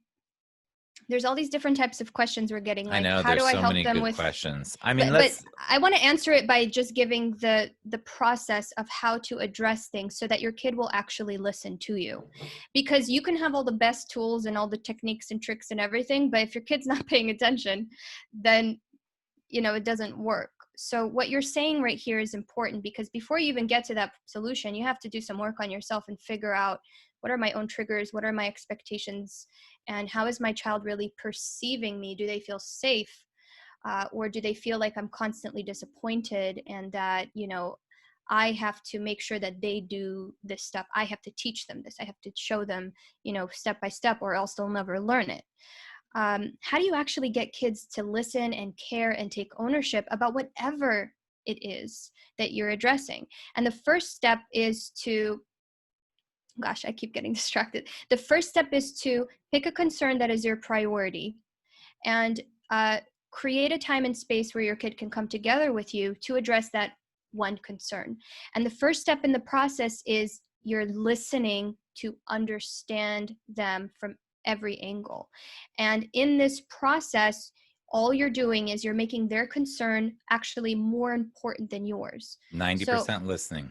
there's all these different types of questions we're getting, I like, know how do there's I so help many them good with, questions. I mean, but let's, I want to answer it by just giving the process of how to address things so that your kid will actually listen to you. Because you can have all the best tools and all the techniques and tricks and everything, but if your kid's not paying attention, then it doesn't work. So what you're saying right here is important, because before you even get to that solution, you have to do some work on yourself and figure out, what are my own triggers? What are my expectations? And how is my child really perceiving me? Do they feel safe? Or do they feel like I'm constantly disappointed, and that, I have to make sure that they do this stuff. I have to teach them this. I have to show them, step by step, or else they'll never learn it. How do you actually get kids to listen and care and take ownership about whatever it is that you're addressing? And the first step is to, gosh, I keep getting distracted. The first step is to pick a concern that is your priority, and create a time and space where your kid can come together with you to address that one concern. And the first step in the process is you're listening to understand them from every angle. And in this process, all you're doing is you're making their concern actually more important than yours. So 90% listening.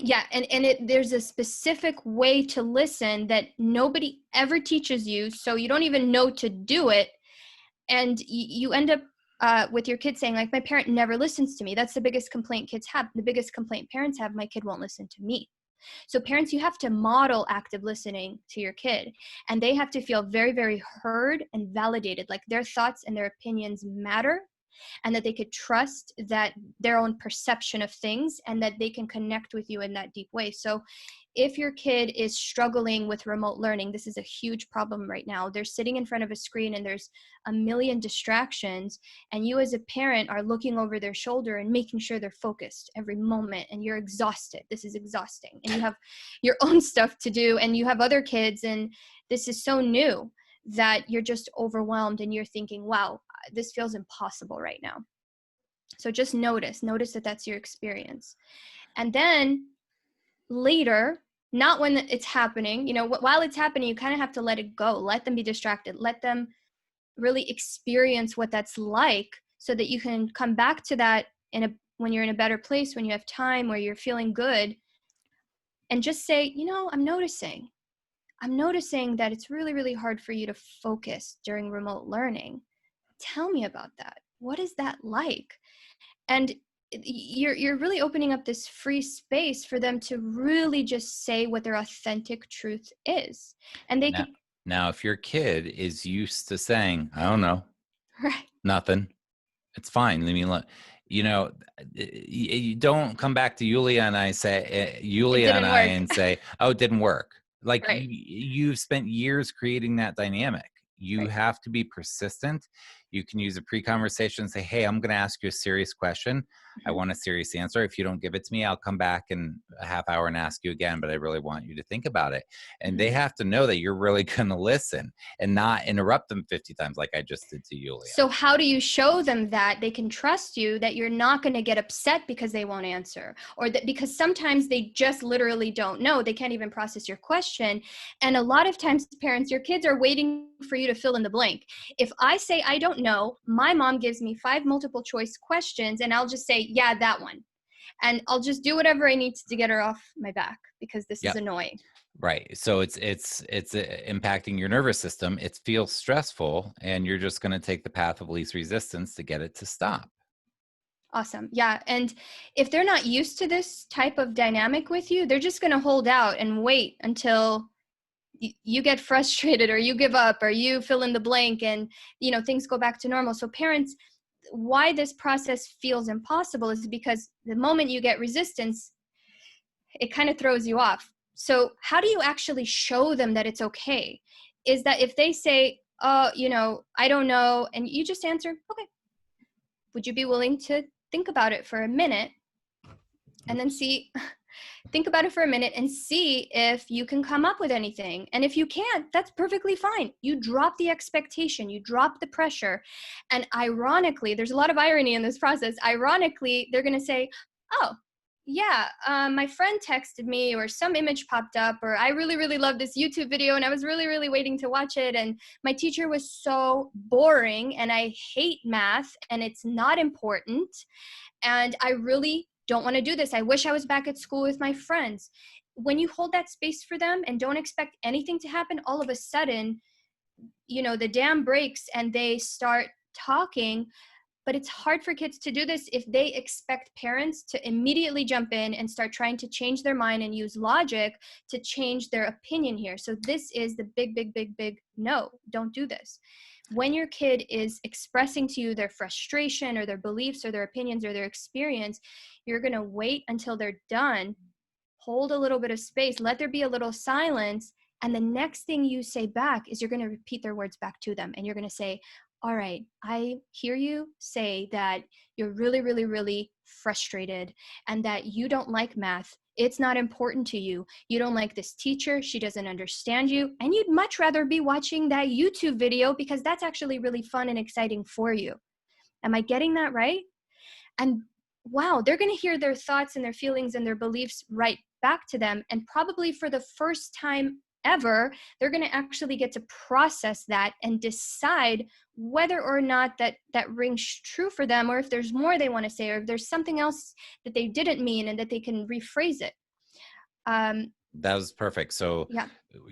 yeah, and there's a specific way to listen that nobody ever teaches you, so you don't even know to do it. And you end up with your kid saying, like, my parent never listens to me. That's the biggest complaint kids have. The biggest complaint parents have, my kid won't listen to me. So parents, you have to model active listening to your kid, and they have to feel very, very heard and validated, like their thoughts and their opinions matter, and that they could trust that their own perception of things, and that they can connect with you in that deep way. So if your kid is struggling with remote learning, this is a huge problem right now. They're sitting in front of a screen and there's a million distractions, and you as a parent are looking over their shoulder and making sure they're focused every moment, and you're exhausted. This is exhausting. And you have your own stuff to do, and you have other kids, and this is so new that you're just overwhelmed, and you're thinking, wow, this feels impossible right now. So just notice that that's your experience. And then later, not when it's happening, while it's happening, you kind of have to let it go. Let them be distracted. Let them really experience what that's like, so that you can come back to that when you're in a better place, when you have time, where you're feeling good, and just say, I'm noticing that it's really, really hard for you to focus during remote learning. Tell me about that. What is that like? And you're really opening up this free space for them to really just say what their authentic truth is. And they Now, if your kid is used to saying, I don't know, right. nothing, it's fine. I mean, you don't come back to Yulia and I say, oh, it didn't work. Like, Right. you've spent years creating that dynamic. You Right. have to be persistent. You can use a pre-conversation and say, hey, I'm going to ask you a serious question. I want a serious answer. If you don't give it to me, I'll come back in a half hour and ask you again, but I really want you to think about it. And they have to know that you're really going to listen and not interrupt them 50 times like I just did to Yulia. So how do you show them that they can trust you, that you're not going to get upset because they won't answer, or that because sometimes they just literally don't know, they can't even process your question. And a lot of times, parents, your kids are waiting for you to fill in the blank. If I say I don't know, my mom gives me 5 multiple choice questions, and I'll just say, yeah, that one. And I'll just do whatever I need to get her off my back, because this is annoying. Right. So it's impacting your nervous system. It feels stressful, and you're just going to take the path of least resistance to get it to stop. Awesome. Yeah. And if they're not used to this type of dynamic with you, they're just going to hold out and wait until you get frustrated, or you give up, or you fill in the blank, and things go back to normal. So parents, why this process feels impossible is because the moment you get resistance, it kind of throws you off. So how do you actually show them that it's okay? Is that if they say, oh, I don't know, and you just answer, okay, would you be willing to think about it for a minute, and then see Think about it for a minute and see if you can come up with anything. And if you can't, that's perfectly fine. You drop the expectation, you drop the pressure. And ironically, there's a lot of irony in this process. Ironically, they're going to say, oh, yeah, my friend texted me, or some image popped up, or I really, really love this YouTube video and I was really, really waiting to watch it. And my teacher was so boring and I hate math and it's not important. And I really don't want to do this. I wish I was back at school with my friends. When you hold that space for them and don't expect anything to happen, all of a sudden, the dam breaks and they start talking. But it's hard for kids to do this if they expect parents to immediately jump in and start trying to change their mind and use logic to change their opinion here. So this is the big, big, big, big no, don't do this. When your kid is expressing to you their frustration or their beliefs or their opinions or their experience, you're going to wait until they're done, hold a little bit of space, let there be a little silence. And the next thing you say back is you're going to repeat their words back to them. And you're going to say, all right, I hear you say that you're really, really, really frustrated and that you don't like math. It's not important to you. You don't like this teacher. She doesn't understand you. And you'd much rather be watching that YouTube video because that's actually really fun and exciting for you. Am I getting that right? And wow, they're going to hear their thoughts and their feelings and their beliefs right back to them. And probably for the first time ever, they're going to actually get to process that and decide whether or not that rings true for them, or if there's more they want to say, or if there's something else that they didn't mean and that they can rephrase it. That was perfect. So Yeah.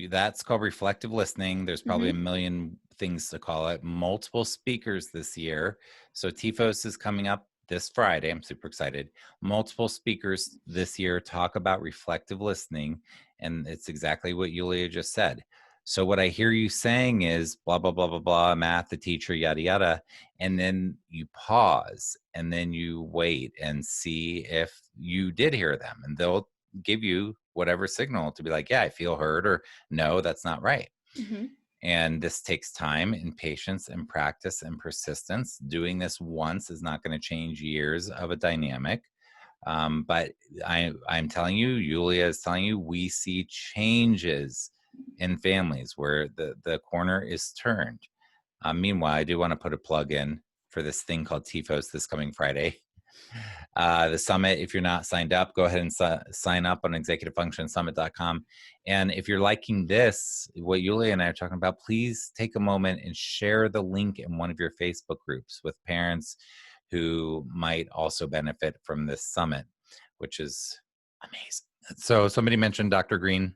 that's called reflective listening. There's probably Mm-hmm. a million things to call it. Multiple speakers this year. So TIFOS is coming up this Friday. I'm super excited. Multiple speakers this year talk about reflective listening. And it's exactly what Yulia just said. So what I hear you saying is blah, blah, blah, blah, blah, math, the teacher, yada, yada. And then you pause and then you wait and see if you did hear them. And they'll give you whatever signal to be like, yeah, I feel heard, or no, that's not right. Mm-hmm. And this takes time and patience and practice and persistence. Doing this once is not going to change years of a dynamic. But I'm telling you, Yulia is telling you, we see changes in families where the corner is turned. Meanwhile, I do want to put a plug in for this thing called TIFOS this coming Friday. The summit, if you're not signed up, go ahead and sign up on executivefunctionsummit.com. And if you're liking this, what Yulia and I are talking about, please take a moment and share the link in one of your Facebook groups with parents who might also benefit from this summit, which is amazing. So somebody mentioned Dr. Green.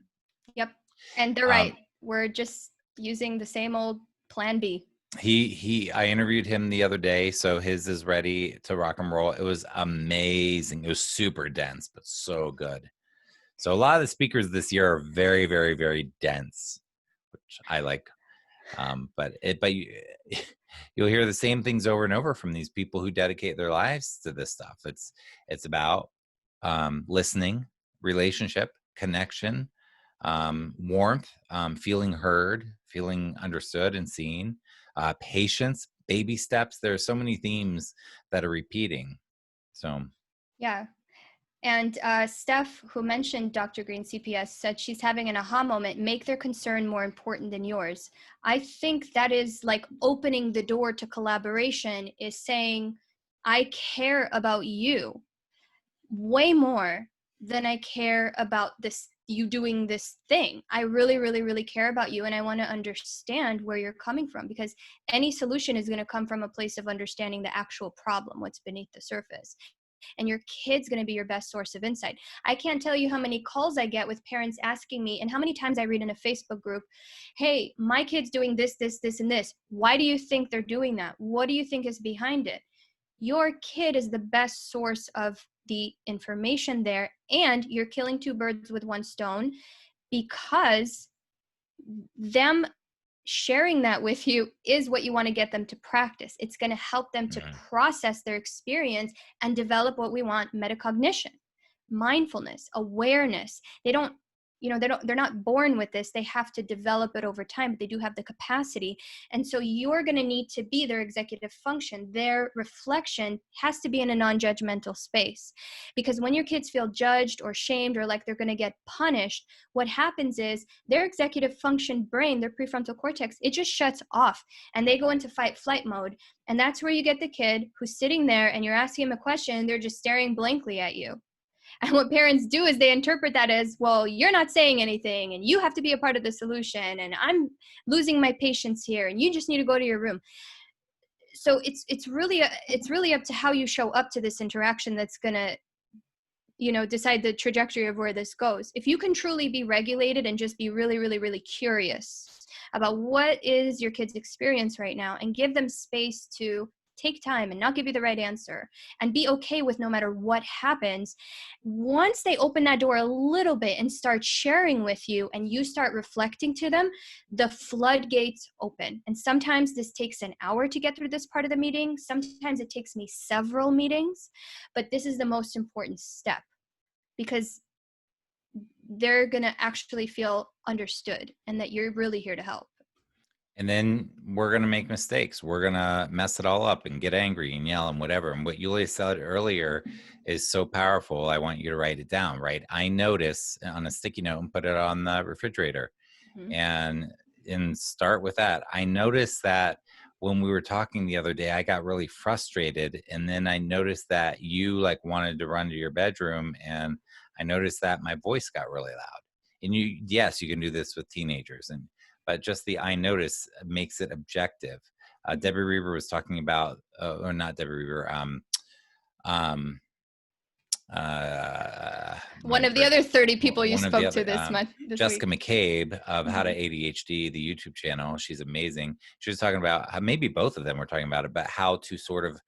Yep. And they're right. We're just using the same old plan B. I interviewed him the other day, so his is ready to rock and roll. It was amazing. It was super dense, but so good. So a lot of the speakers this year are very, very, very dense, which I like. But you'll hear the same things over and over from these people who dedicate their lives to this stuff. It's about listening, relationship, connection, warmth, feeling heard, feeling understood and seen, patience, baby steps. There are so many themes that are repeating. So yeah. And Steph, who mentioned Dr. Green CPS, said she's having an aha moment, make their concern more important than yours. I think that is like opening the door to collaboration, is saying, I care about you way more than I care about you doing this thing. I really, really, really care about you. And I want to understand where you're coming from, because any solution is going to come from a place of understanding the actual problem, what's beneath the surface. And your kid's going to be your best source of insight. I can't tell you how many calls I get with parents asking me, and how many times I read in a Facebook group, hey, my kid's doing this, this, this, and this. Why do you think they're doing that? What do you think is behind it? Your kid is the best source of the information there, and you're killing two birds with one stone, because them sharing that with you is what you want to get them to practice. It's going to help them to process their experience and develop what we want: metacognition, mindfulness, awareness. They don't they're not born with this. They have to develop it over time, but they do have the capacity. And so you're going to need to be their executive function. Their reflection has to be in a non-judgmental space, because when your kids feel judged or shamed or like they're going to get punished, what happens is their executive function brain, their prefrontal cortex, it just shuts off and they go into fight flight mode. And that's where you get the kid who's sitting there and you're asking him a question and they're just staring blankly at you. And what parents do is they interpret that as, well, you're not saying anything and you have to be a part of the solution and I'm losing my patience here and you just need to go to your room. So it's really up to how you show up to this interaction that's going to decide the trajectory of where this goes. If you can truly be regulated and just be really, really, really curious about what is your kid's experience right now and give them space to take time and not give you the right answer and be okay with no matter what happens. Once they open that door a little bit and start sharing with you and you start reflecting to them, the floodgates open. And sometimes this takes an hour to get through this part of the meeting. Sometimes it takes me several meetings, but this is the most important step because they're going to actually feel understood and that you're really here to help. And then we're going to make mistakes. We're going to mess it all up and get angry and yell and whatever. And what Yulia said earlier is so powerful. I want you to write it down, right? I notice on a sticky note and put it on the refrigerator. Mm-hmm. and start with that. I noticed that when we were talking the other day, I got really frustrated. And then I noticed that you like wanted to run to your bedroom. And I noticed that my voice got really loud. And yes, you can do this with teenagers. But just the I notice makes it objective. Debbie Reber was talking about, or not Debbie Reber, one of the other 30 people you spoke to this month. Jessica Mccabe of How to ADHD, the YouTube channel. She's amazing. She was talking about how maybe both of them were talking about it, but how to sort of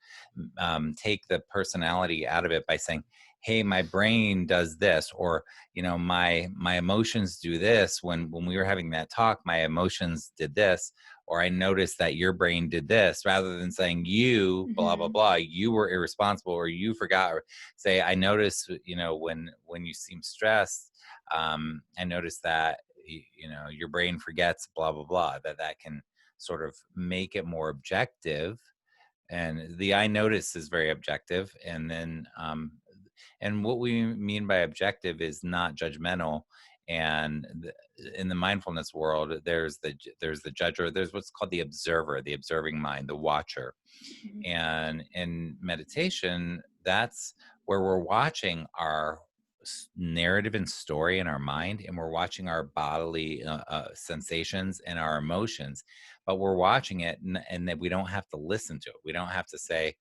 take the personality out of it by saying, hey, my brain does this, or, my emotions do this. When we were having that talk, my emotions did this, or I noticed that your brain did this, rather than saying you, blah, blah, blah, you were irresponsible, or you forgot, or say, I noticed, when you seem stressed, I noticed that, your brain forgets, blah, blah, blah, that can sort of make it more objective. And the I notice is very objective. And then, and what we mean by objective is not judgmental. And in the mindfulness world, there's the judge, or there's what's called the observer, the observing mind, the watcher. Mm-hmm. And in meditation, that's where we're watching our narrative and story in our mind, and we're watching our bodily sensations and our emotions, but we're watching it, and that we don't have to listen to it. We don't have to say,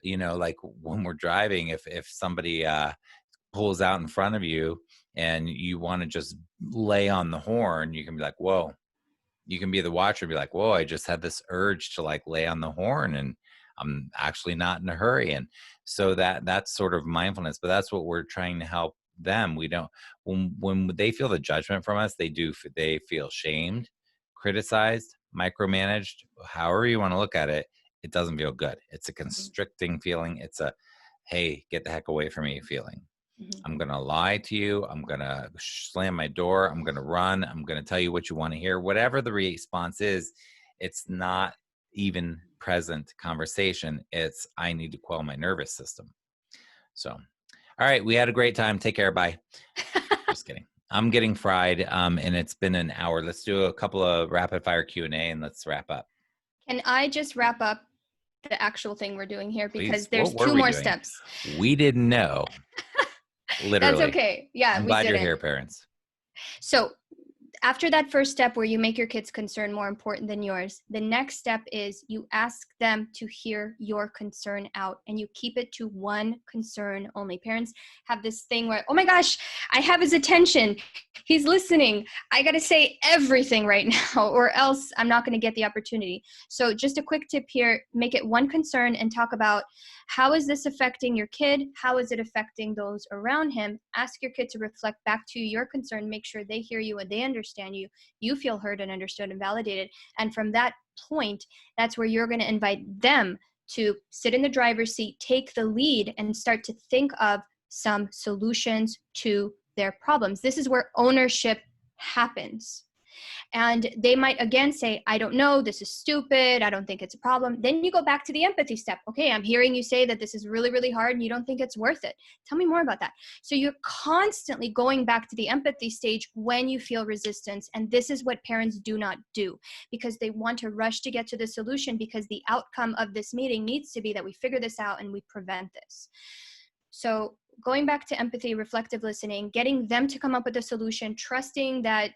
like when we're driving, if somebody pulls out in front of you and you want to just lay on the horn, you can be like, whoa. You can be the watcher and be like, whoa, I just had this urge to like lay on the horn and I'm actually not in a hurry. And so that's sort of mindfulness, but that's what we're trying to help them. We don't, when they feel the judgment from us, they feel shamed, criticized, micromanaged, however you want to look at it. It doesn't feel good. It's a constricting feeling. It's a, hey, get the heck away from me feeling. Mm-hmm. I'm going to lie to you. I'm going to slam my door. I'm going to run. I'm going to tell you what you want to hear. Whatever the response is, it's not even present conversation. It's, I need to quell my nervous system. So, all right. We had a great time. Take care. Bye. Just kidding. I'm getting fried. And it's been an hour. Let's do a couple of rapid fire Q&A and let's wrap up. Can I just wrap up the actual thing we're doing here? Because Please. There's two more steps. We didn't know. Literally. That's okay. Yeah. I'm glad you're here, parents. So after that first step where you make your kids' concern more important than yours, the next step is you ask them to hear your concern out and you keep it to one concern only. Parents have this thing where, oh my gosh, I have his attention. He's listening. I got to say everything right now or else I'm not going to get the opportunity. So just a quick tip here, make it one concern and talk about how is this affecting your kid? How is it affecting those around him? Ask your kid to reflect back to your concern. Make sure they hear you and they understand you. You feel heard and understood and validated. And from that point, that's where you're going to invite them to sit in the driver's seat, take the lead, and start to think of some solutions to their problems. This is where ownership happens. And they might again say, I don't know, this is stupid, I don't think it's a problem. Then you go back to the empathy step. Okay, I'm hearing you say that this is really, really hard and you don't think it's worth it. Tell me more about that. So you're constantly going back to the empathy stage when you feel resistance. And this is what parents do not do, because they want to rush to get to the solution, because the outcome of this meeting needs to be that we figure this out and we prevent this. So going back to empathy, reflective listening, getting them to come up with a solution, trusting that,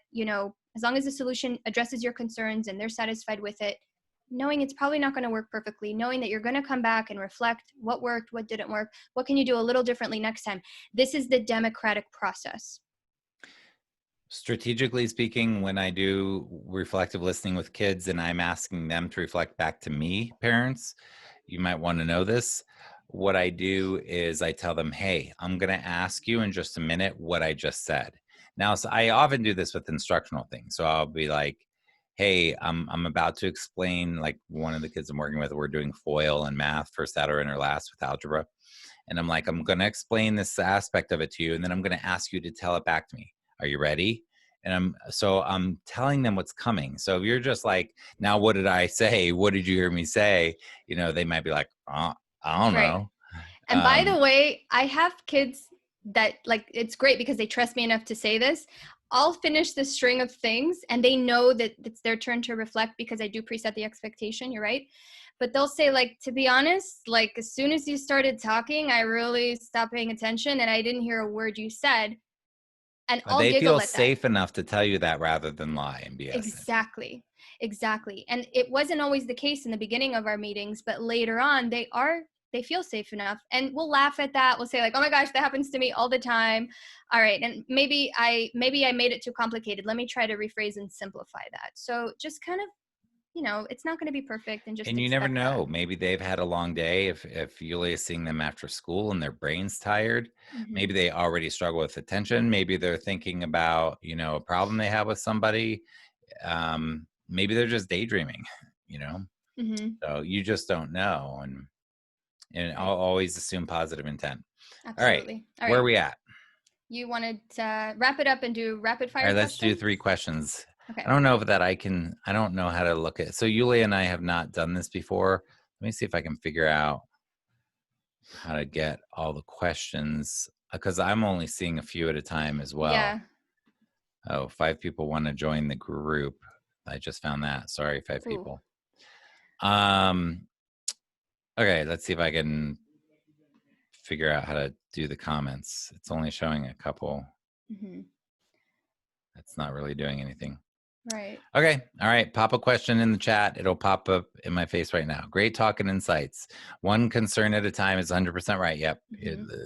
as long as the solution addresses your concerns and they're satisfied with it, knowing it's probably not going to work perfectly, knowing that you're going to come back and reflect what worked, what didn't work, what can you do a little differently next time. This is the democratic process. Strategically speaking, when I do reflective listening with kids and I'm asking them to reflect back to me, parents, you might want to know this. What I do is I tell them, hey, I'm going to ask you in just a minute what I just said. Now, so I often do this with instructional things. So I'll be like, hey, I'm about to explain, like one of the kids I'm working with, we're doing FOIL and math, first, outer, inner, last with algebra. And I'm like, I'm going to explain this aspect of it to you. And then I'm going to ask you to tell it back to me. Are you ready? And I'm telling them what's coming. So if you're just like, now, what did I say? What did you hear me say? They might be like, I don't know. And by the way, I have kids that it's great because they trust me enough to say this. I'll finish the string of things and they know that it's their turn to reflect because I do preset the expectation. You're right. But they'll say, to be honest, as soon as you started talking, I really stopped paying attention and I didn't hear a word you said. And I'll they giggle feel at safe that. enough to tell you that rather than lie and BS. Exactly. And it wasn't always the case in the beginning of our meetings, but later on they feel safe enough, and we'll laugh at that. We'll say oh my gosh, that happens to me all the time. All right. And maybe I made it too complicated. Let me try to rephrase and simplify that. So just kind of, it's not going to be perfect, and just you never know. that. Maybe they've had a long day. If Yulia is seeing them after school and their brain's tired, maybe they already struggle with attention. Maybe they're thinking about, a problem they have with somebody. Maybe they're just daydreaming, So you just don't know. And I'll always assume positive intent. Absolutely. All right. Where are we at? You wanted to wrap it up and do rapid fire questions? All right, let's do 3 questions. Okay. I don't know that I don't know how to look at. So Yulia and I have not done this before. Let me see if I can figure out how to get all the questions, because I'm only seeing a few at a time as well. Yeah. Oh, 5 people want to join the group. I just found that. Sorry, 5 people. Okay, let's see if I can figure out how to do the comments. It's only showing a couple. It's not really doing anything. Right. Okay. All right. Pop a question in the chat. It'll pop up in my face right now. Great talk and insights. One concern at a time is 100% right. Yep.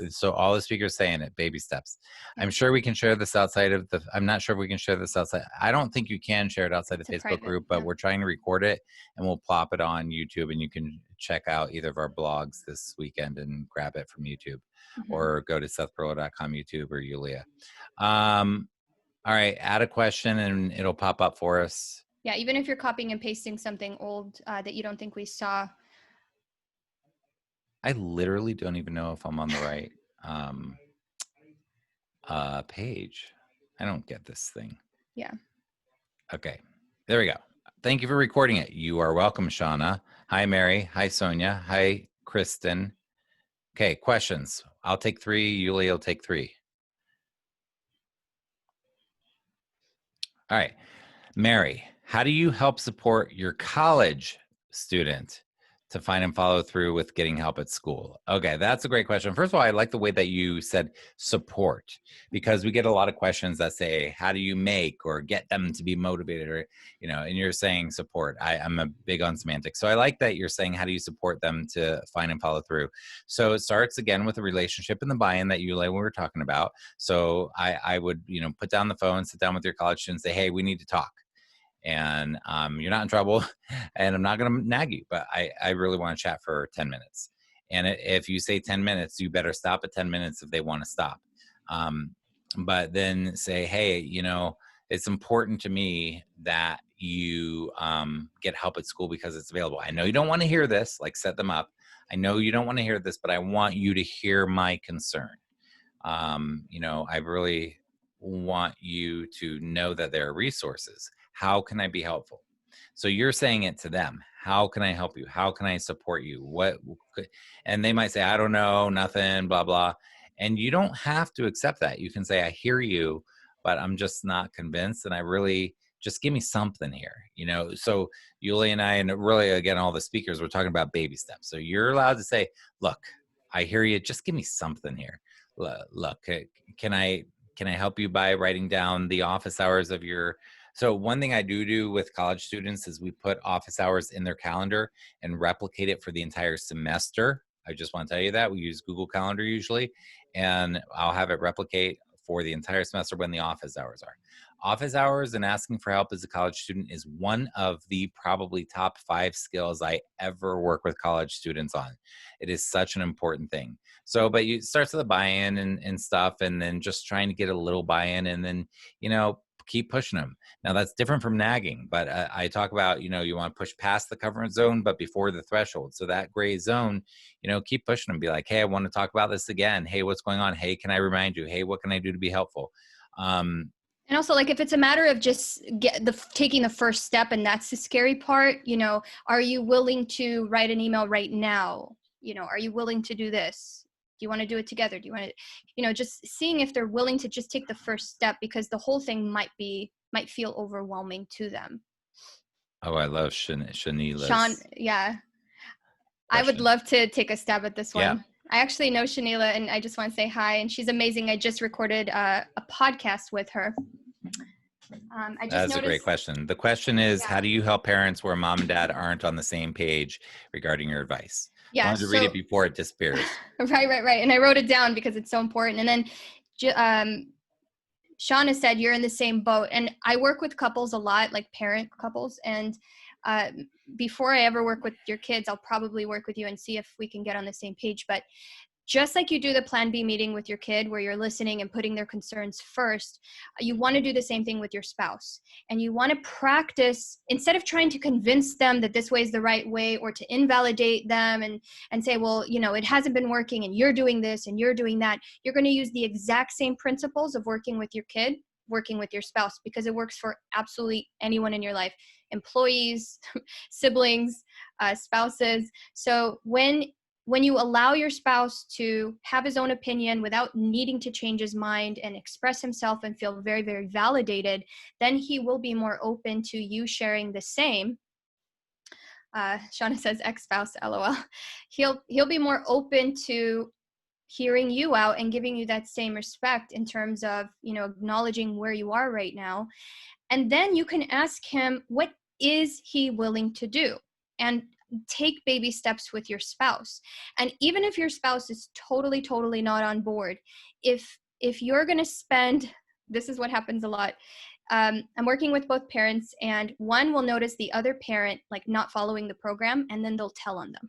So all the speakers saying it, baby steps. I'm sure we can share this outside of I'm not sure if we can share this outside. I don't think you can share it outside the Facebook group, but we're trying to record it and we'll plop it on YouTube, and you can check out either of our blogs this weekend and grab it from YouTube, or go to SethPerler.com, YouTube, or Yulia. All right, add a question and it'll pop up for us. Yeah, even if you're copying and pasting something old that you don't think we saw. I literally don't even know if I'm on the right page. I don't get this thing. Yeah. Okay, there we go. Thank you for recording it. You are welcome, Shauna. Hi, Mary. Hi, Sonia. Hi, Kristen. Okay, questions. I'll take 3. Yulia will take 3. All right. Mary, how do you help support your college student to find and follow through with getting help at school? Okay, that's a great question. First of all, I like the way that you said support, because we get a lot of questions that say, how do you make or get them to be motivated, or, and you're saying support. I'm a big on semantics. So I like that you're saying, how do you support them to find and follow through? So it starts again with the relationship and the buy-in that you we were talking about. So I would, put down the phone, sit down with your college students, say, hey, we need to talk. And you're not in trouble, and I'm not going to nag you, but I really want to chat for 10 minutes. And if you say 10 minutes, you better stop at 10 minutes if they want to stop. But then say, hey, it's important to me that you get help at school because it's available. I know you don't want to hear this, set them up. I know you don't want to hear this, but I want you to hear my concern. I really want you to know that there are resources. How can I be helpful? So you're saying it to them. How can I help you? How can I support you? And they might say, I don't know, nothing, blah, blah. And you don't have to accept that. You can say, I hear you, but I'm just not convinced. And I really just give me something here, So Yulia and I, and really, again, all the speakers, we're talking about baby steps. So you're allowed to say, look, I hear you. Just give me something here. Look, can I help you by writing down the office hours of your. So one thing I do with college students is we put office hours in their calendar and replicate it for the entire semester. I just want to tell you that we use Google Calendar usually, and I'll have it replicate for the entire semester when the office hours are. Office hours and asking for help as a college student is one of the probably top 5 skills I ever work with college students on. It is such an important thing. So, but you start with the buy-in and stuff, and then just trying to get a little buy-in, and then, keep pushing them. Now that's different from nagging, but I talk about, you want to push past the comfort zone, but before the threshold. So that gray zone, keep pushing them. Be like, hey, I want to talk about this again. Hey, what's going on? Hey, can I remind you? Hey, what can I do to be helpful? And also, like, if it's a matter of just taking the first step, and that's the scary part, are you willing to write an email right now? Are you willing to do this? Do you want to do it together? Do you want to, just seeing if they're willing to just take the first step, because the whole thing might feel overwhelming to them. Oh, I love Shanila's Sean, yeah. I would question. love to take a stab at this one. Yeah. I actually know Shanila, and I just want to say hi, and she's amazing. I just recorded a podcast with her. That's a great question. The question is, how do you help parents where mom and dad aren't on the same page regarding your advice? Yeah, I wanted to read it before it disappears. Right. And I wrote it down because it's so important. And then Shauna said, you're in the same boat. And I work with couples a lot, like parent couples. And before I ever work with your kids, I'll probably work with you and see if we can get on the same page. But just like you do the Plan B meeting with your kid, where you're listening and putting their concerns first, you want to do the same thing with your spouse. And you want to practice, instead of trying to convince them that this way is the right way, or to invalidate them and say, well, it hasn't been working and you're doing this and you're doing that. You're going to use the exact same principles of working with your kid, working with your spouse, because it works for absolutely anyone in your life, employees, siblings, spouses. So when you allow your spouse to have his own opinion without needing to change his mind and express himself and feel very, very validated, then he will be more open to you sharing the same. Shauna says ex-spouse, LOL. He'll be more open to hearing you out and giving you that same respect in terms of, acknowledging where you are right now. And then you can ask him, what is he willing to do? And take baby steps with your spouse. And even if your spouse is totally not on board, if you're going to spend, this is what happens a lot. I'm working with both parents, and one will notice the other parent like not following the program, and then they'll tell on them,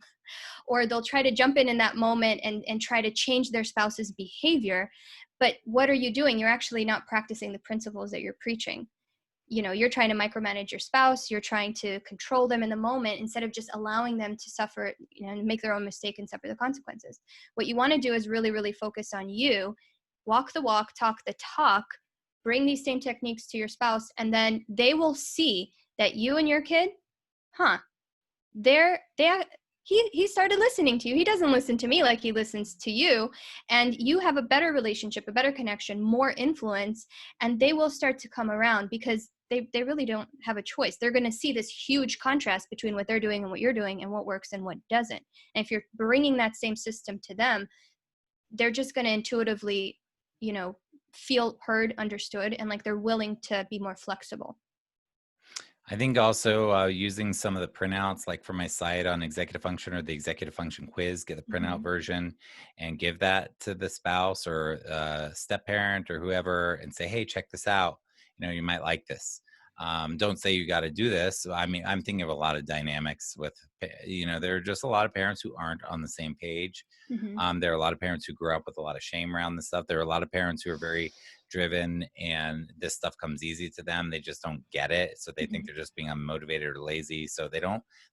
or they'll try to jump in that moment and try to change their spouse's behavior. But what are you doing? You're actually not practicing the principles that you're preaching. You're trying to micromanage your spouse. You're trying to control them in the moment, instead of just allowing them to suffer, and make their own mistake and suffer the consequences. What you want to do is really, really focus on you, walk the walk, talk the talk, bring these same techniques to your spouse, and then they will see that you and your kid, he started listening to you. He doesn't listen to me like he listens to you. And you have a better relationship, a better connection, more influence, and they will start to come around, because they really don't have a choice. They're going to see this huge contrast between what they're doing and what you're doing, and what works and what doesn't. And if you're bringing that same system to them, they're just going to intuitively, feel heard, understood, and like they're willing to be more flexible. I think also using some of the printouts, like for my site on executive function or the executive function quiz, get the printout version and give that to the spouse or step parent or whoever, and say, hey, check this out. You might like this. Don't say you got to do this. I mean, I'm thinking of a lot of dynamics with, there are just a lot of parents who aren't on the same page. There are a lot of parents who grew up with a lot of shame around this stuff. There are a lot of parents who are very driven and this stuff comes easy to them. They just don't get it. So they think they're just being unmotivated or lazy. So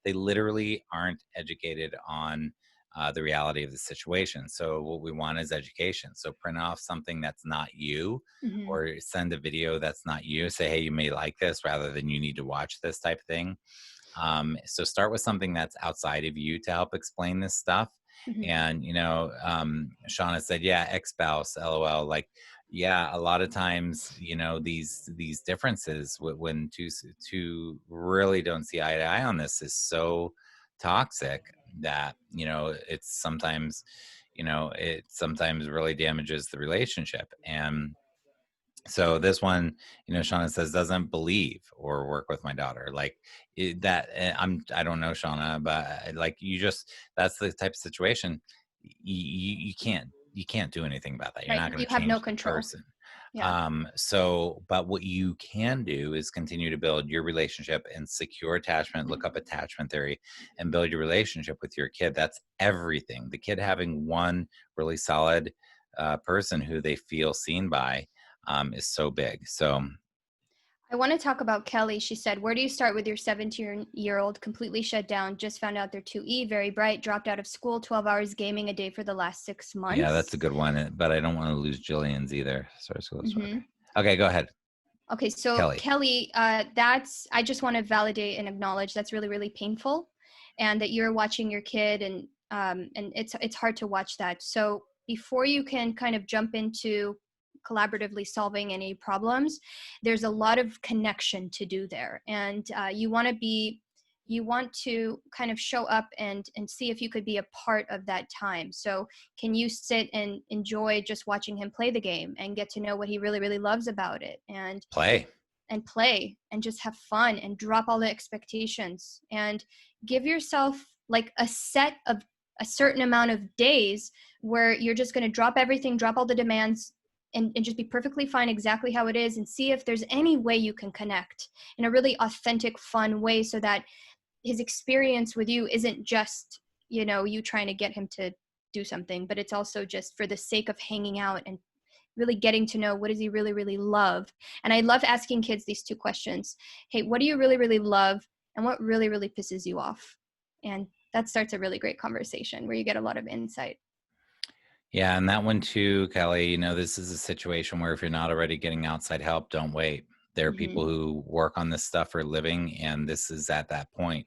they literally aren't educated on the reality of the situation. So what we want is education. So print off something that's not you, Mm-hmm. or send a video that's not you. Say, hey, you may like this, rather than you need to watch this type of thing. So start with something that's outside of you to help explain this stuff. Mm-hmm. And, Shauna said, yeah, ex-spouse, LOL. Like, yeah, a lot of times, these differences when two really don't see eye to eye on this is so toxic that, it sometimes really damages the relationship. And so this one, Shauna says, doesn't believe or work with my daughter. Like I don't know, Shauna, but like that's the type of situation you can't do anything about that. You're Right. not going You to have no change the control. person. Yeah. But what you can do is continue to build your relationship and secure attachment, look up attachment theory, and build your relationship with your kid. That's everything. The kid having one really solid person who they feel seen by is so big. So I want to talk about Kelly. She said, where do you start with your 17-year-old completely shut down, just found out they're 2E, very bright, dropped out of school, 12 hours gaming a day for the last 6 yeah, that's a months? good one, but I don't want to lose Jillian's either. Sorry, school starter. Mm-hmm. Okay, go ahead, Okay, so Kelly. Kelly, I just want to validate and acknowledge that's really, really painful, and that you're watching your kid, and it's hard to watch that. So before you can kind of jump into collaboratively solving any problems, there's a lot of connection to do there, and you want to kind of show up and see if you could be a part of that time. So can you sit and enjoy just watching him play the game and get to know what he really, really loves about it, and Play. play and just have fun and drop all the expectations and give yourself like a certain amount of days where you're just going to drop everything, drop all the demands, and just be perfectly fine exactly how it is, and see if there's any way you can connect in a really authentic, fun way, so that his experience with you isn't just, you trying to get him to do something, but it's also just for the sake of hanging out and really getting to know what does he really, really love. And I love asking kids these two questions. Hey, what do you really, really love? And what really, really pisses you off? And that starts a really great conversation where you get a lot of insight. Yeah, and that one too, Kelly, this is a situation where if you're not already getting outside help, don't wait. There are Mm-hmm. people who work on this stuff for a living, and this is at that point.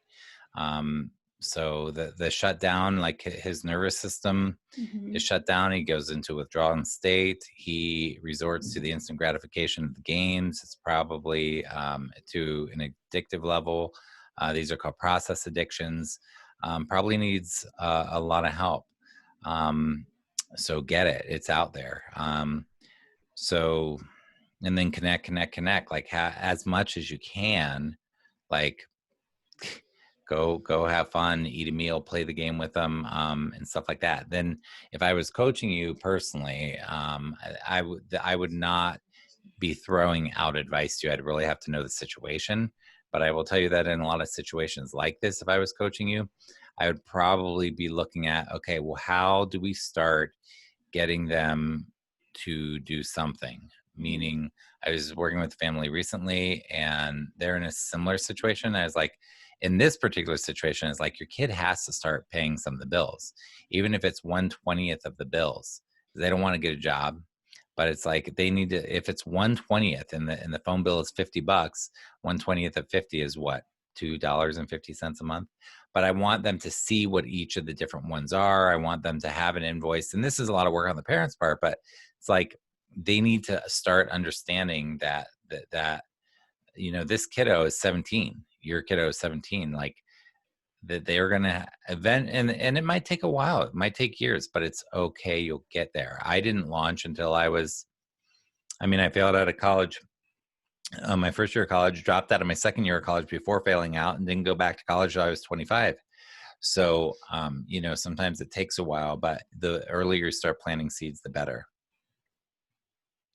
Um, so the shutdown, like his nervous system Mm-hmm. is shut down. He goes into withdrawal state. He resorts to the instant gratification of the games. It's probably to an addictive level. These are called process addictions. Probably needs a lot of help. So get it. It's out there. So, and then connect, like as much as you can, like go have fun, eat a meal, play the game with them, and stuff like that. Then if I was coaching you personally, I would not be throwing out advice to you. I'd really have to know the situation. But I will tell you that in a lot of situations like this, if I was coaching you, I would probably be looking at, okay, well, how do we start getting them to do something? Meaning, I was working with a family recently and they're in a similar situation. I was like, in this particular situation, it's like your kid has to start paying some of the bills, even if it's 1/20th of the bills. They don't want to get a job, but it's like they need to, if it's 1/20th and the phone bill is $50, 1/20th of 50 is what? $2.50 a month. But I want them to see what each of the different ones are. I want them to have an invoice. And this is a lot of work on the parents' part, but it's like they need to start understanding that this kiddo is 17. Your kiddo is 17. Like that they're gonna event, and it might take a while. It might take years, but it's okay. You'll get there. I didn't launch until I failed out of college. My first year of college, dropped out of my second year of college before failing out, and didn't go back to college until I was 25. So, sometimes it takes a while, but the earlier you start planting seeds, the better.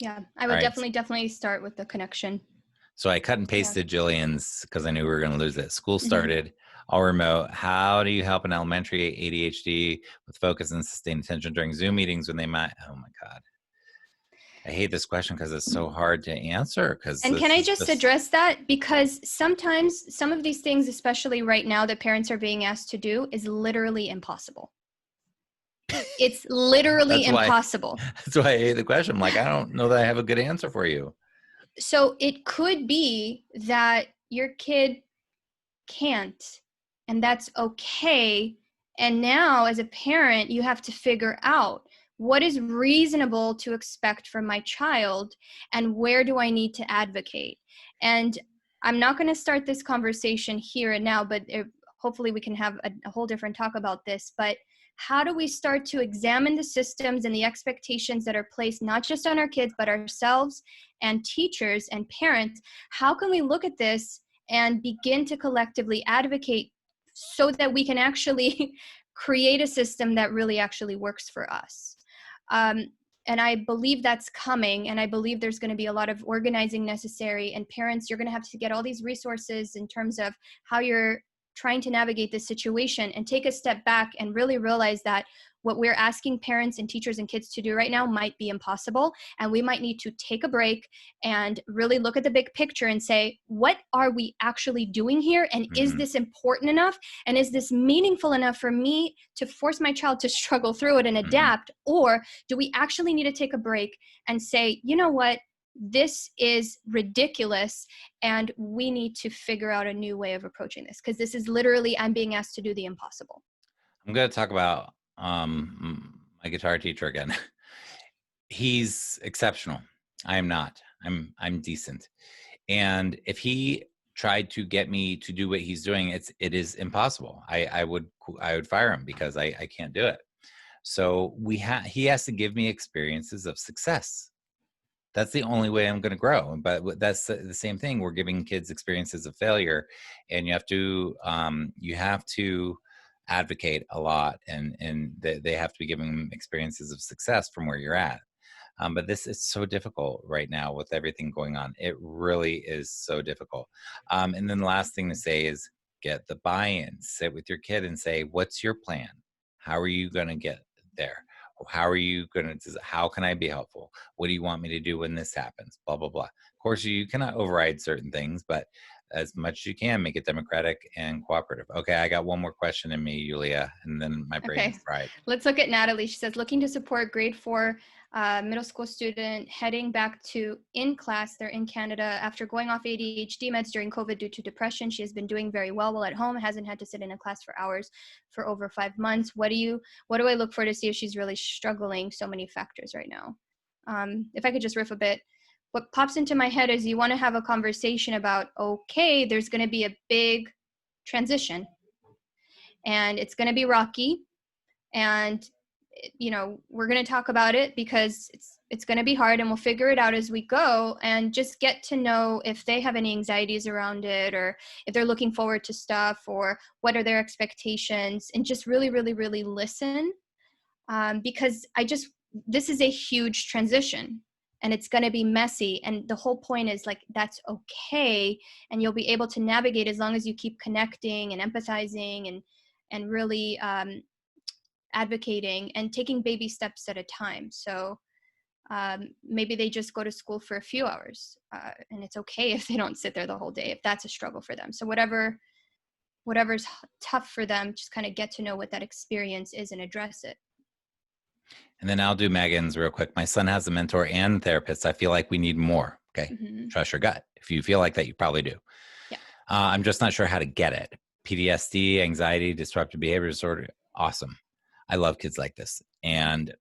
Yeah, I All would right. definitely start with the connection. So I cut and Yeah. pasted Jillian's because I knew we were going to lose it. School Mm-hmm. started, all remote. How do you help an elementary ADHD with focus and sustained attention during Zoom meetings when they might? Oh my God. I hate this question because it's so hard to answer because And can this I is just address that? Because sometimes some of these things, especially right now, that parents are being asked to do is literally impossible. It's literally That's why impossible. that's why I hate the question. I'm like, I don't know that I have a good answer for you. So it could be that your kid can't, and that's okay. And now, as a parent, you have to figure out what is reasonable to expect from my child and where do I need to advocate. And I'm not going to start this conversation here and now, but hopefully we can have a whole different talk about this. But how do we start to examine the systems and the expectations that are placed not just on our kids, but ourselves and teachers and parents? How can we look at this and begin to collectively advocate so that we can actually create a system that really actually works for us? And I believe that's coming, and I believe there's going to be a lot of organizing necessary, and parents, you're going to have to get all these resources in terms of how you're trying to navigate this situation, and take a step back and really realize that what we're asking parents and teachers and kids to do right now might be impossible, and we might need to take a break and really look at the big picture and say, what are we actually doing here, and is this important enough, and is this meaningful enough for me to force my child to struggle through it and adapt, or do we actually need to take a break and say, you know what, this is ridiculous and we need to figure out a new way of approaching this, because this is literally, I'm being asked to do the impossible. I'm going to talk about my guitar teacher again. He's exceptional. I am not. I'm decent. And if he tried to get me to do what he's doing, it is impossible. I would fire him because I can't do it. So he has to give me experiences of success. That's the only way I'm going to grow. But that's the same thing. We're giving kids experiences of failure, and you have to advocate a lot, and they have to be giving them experiences of success from where you're at. But this is so difficult right now with everything going on. It really is so difficult. And then the last thing to say is get the buy-in. Sit with your kid and say, what's your plan? How are you going to get there? How can I be helpful? What do you want me to do when this happens? Blah, blah, blah. Of course, you cannot override certain things, but as much as you can, make it democratic and cooperative. Okay, I got one more question in me, Yulia, and then my brain's fried. Let's look at Natalie. She says, looking to support grade 4 middle school student heading back to in class. They're in Canada after going off ADHD meds during COVID due to depression. She has been doing very well while at home, hasn't had to sit in a class for hours for over 5 months. What do I look for to see if she's really struggling? So many factors right now. If I could just riff a bit. What pops into my head is you want to have a conversation about, okay, there's going to be a big transition and it's going to be rocky, and we're going to talk about it because it's going to be hard, and we'll figure it out as we go, and just get to know if they have any anxieties around it, or if they're looking forward to stuff, or what are their expectations, and just really, really, really listen, because this is a huge transition. And it's going to be messy. And the whole point is like, that's okay. And you'll be able to navigate as long as you keep connecting and empathizing and really advocating and taking baby steps at a time. So maybe they just go to school for a few hours, and it's okay if they don't sit there the whole day, if that's a struggle for them. So whatever's tough for them, just kind of get to know what that experience is and address it. And then I'll do Megan's real quick. My son has a mentor and therapist. I feel like we need more. Okay. Mm-hmm. Trust your gut. If you feel like that, you probably do. Yeah. I'm just not sure how to get it. PTSD, anxiety, disruptive behavior disorder. Awesome. I love kids like this. And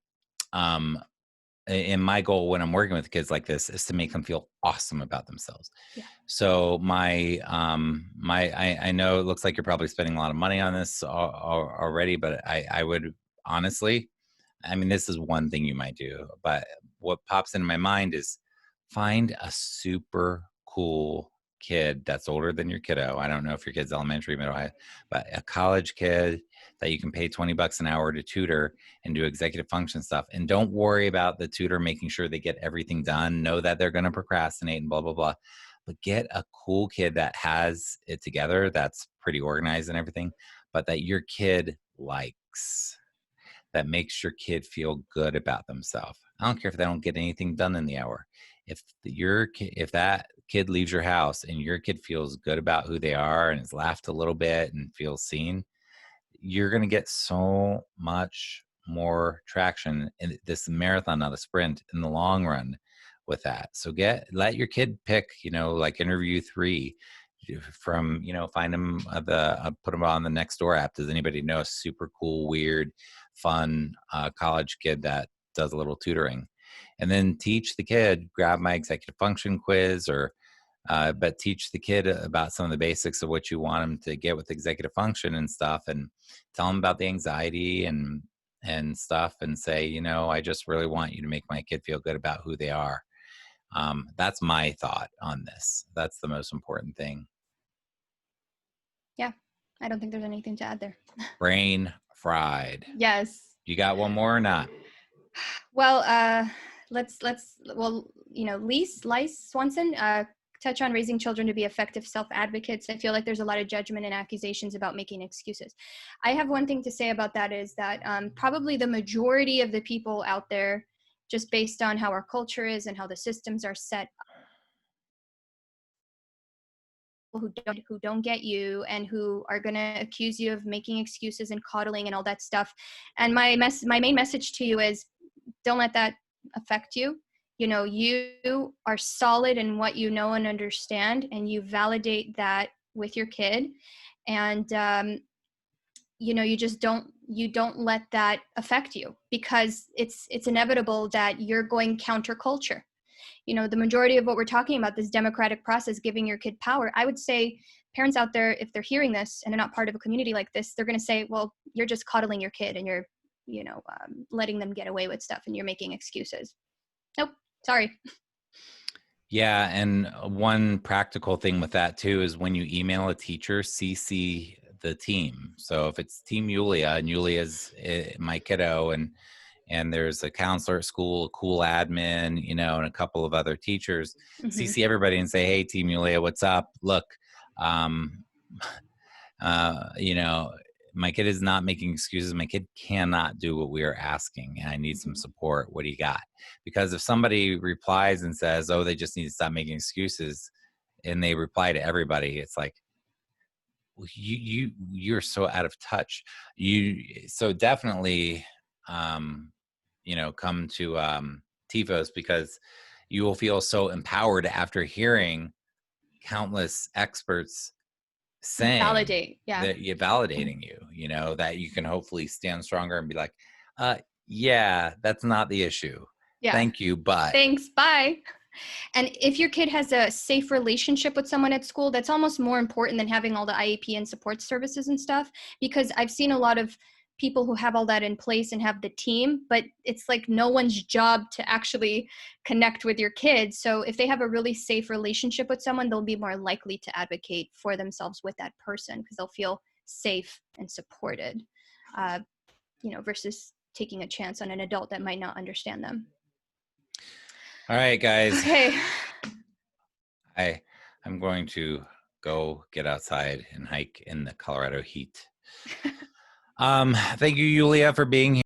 and my goal when I'm working with kids like this is to make them feel awesome about themselves. Yeah. So I know it looks like you're probably spending a lot of money on this already, but I would honestly, this is one thing you might do, but what pops into my mind is find a super cool kid that's older than your kiddo. I don't know if your kid's elementary, middle, high, but a college kid that you can pay $20 an hour to tutor and do executive function stuff. And don't worry about the tutor making sure they get everything done. Know that they're going to procrastinate and blah, blah, blah. But get a cool kid that has it together, that's pretty organized and everything, but that your kid likes. That makes your kid feel good about themselves. I don't care if they don't get anything done in the hour. If that kid leaves your house and your kid feels good about who they are and has laughed a little bit and feels seen, you're going to get so much more traction in this marathon, not a sprint, in the long run with that. So let your kid pick, like interview 3 from, find them put them on the Nextdoor app. Does anybody know a super cool, weird, fun college kid that does a little tutoring? And then teach the kid, grab my executive function quiz but teach the kid about some of the basics of what you want them to get with executive function and stuff, and tell them about the anxiety and stuff, and say, I just really want you to make my kid feel good about who they are. That's my thought on this. That's the most important thing. Yeah, I don't think there's anything to add there. Brain fried. Yes. You got one more or not? Well, Lise Swanson, touch on raising children to be effective self-advocates. I feel like there's a lot of judgment and accusations about making excuses. I have one thing to say about that is that probably the majority of the people out there, just based on how our culture is and how the systems are set, who don't get you and who are going to accuse you of making excuses and coddling and all that stuff. And my main message to you is, don't let that affect you. You are solid in what you know and understand, and you validate that with your kid. And you just don't let that affect you, because it's inevitable that you're going counterculture. The majority of what we're talking about, this democratic process, giving your kid power, I would say parents out there, if they're hearing this and they're not part of a community like this, they're going to say, well, you're just coddling your kid and you're letting them get away with stuff and you're making excuses. Nope, sorry. Yeah, and one practical thing with that too is when you email a teacher, CC the team. So if it's Team Yulia and Yulia's my kiddo, and there's a counselor at school, a cool admin, and a couple of other teachers, CC everybody and say, hey, Team Yulia, what's up? Look, my kid is not making excuses. My kid cannot do what we are asking, and I need some support. What do you got? Because if somebody replies and says, oh, they just need to stop making excuses, and they reply to everybody, it's like, you're so out of touch. So definitely, come to TIFOS, because you will feel so empowered after hearing countless experts saying that you're validating you, that you can hopefully stand stronger and be like, yeah, that's not the issue. Yeah. Thank you, but thanks, bye. And if your kid has a safe relationship with someone at school, that's almost more important than having all the IEP and support services and stuff, because I've seen a lot of people who have all that in place and have the team, but it's like no one's job to actually connect with your kids. So if they have a really safe relationship with someone, they'll be more likely to advocate for themselves with that person, because they'll feel safe and supported, versus taking a chance on an adult that might not understand them. All right, guys. Okay. I'm going to go get outside and hike in the Colorado heat. Thank you, Yulia, for being here.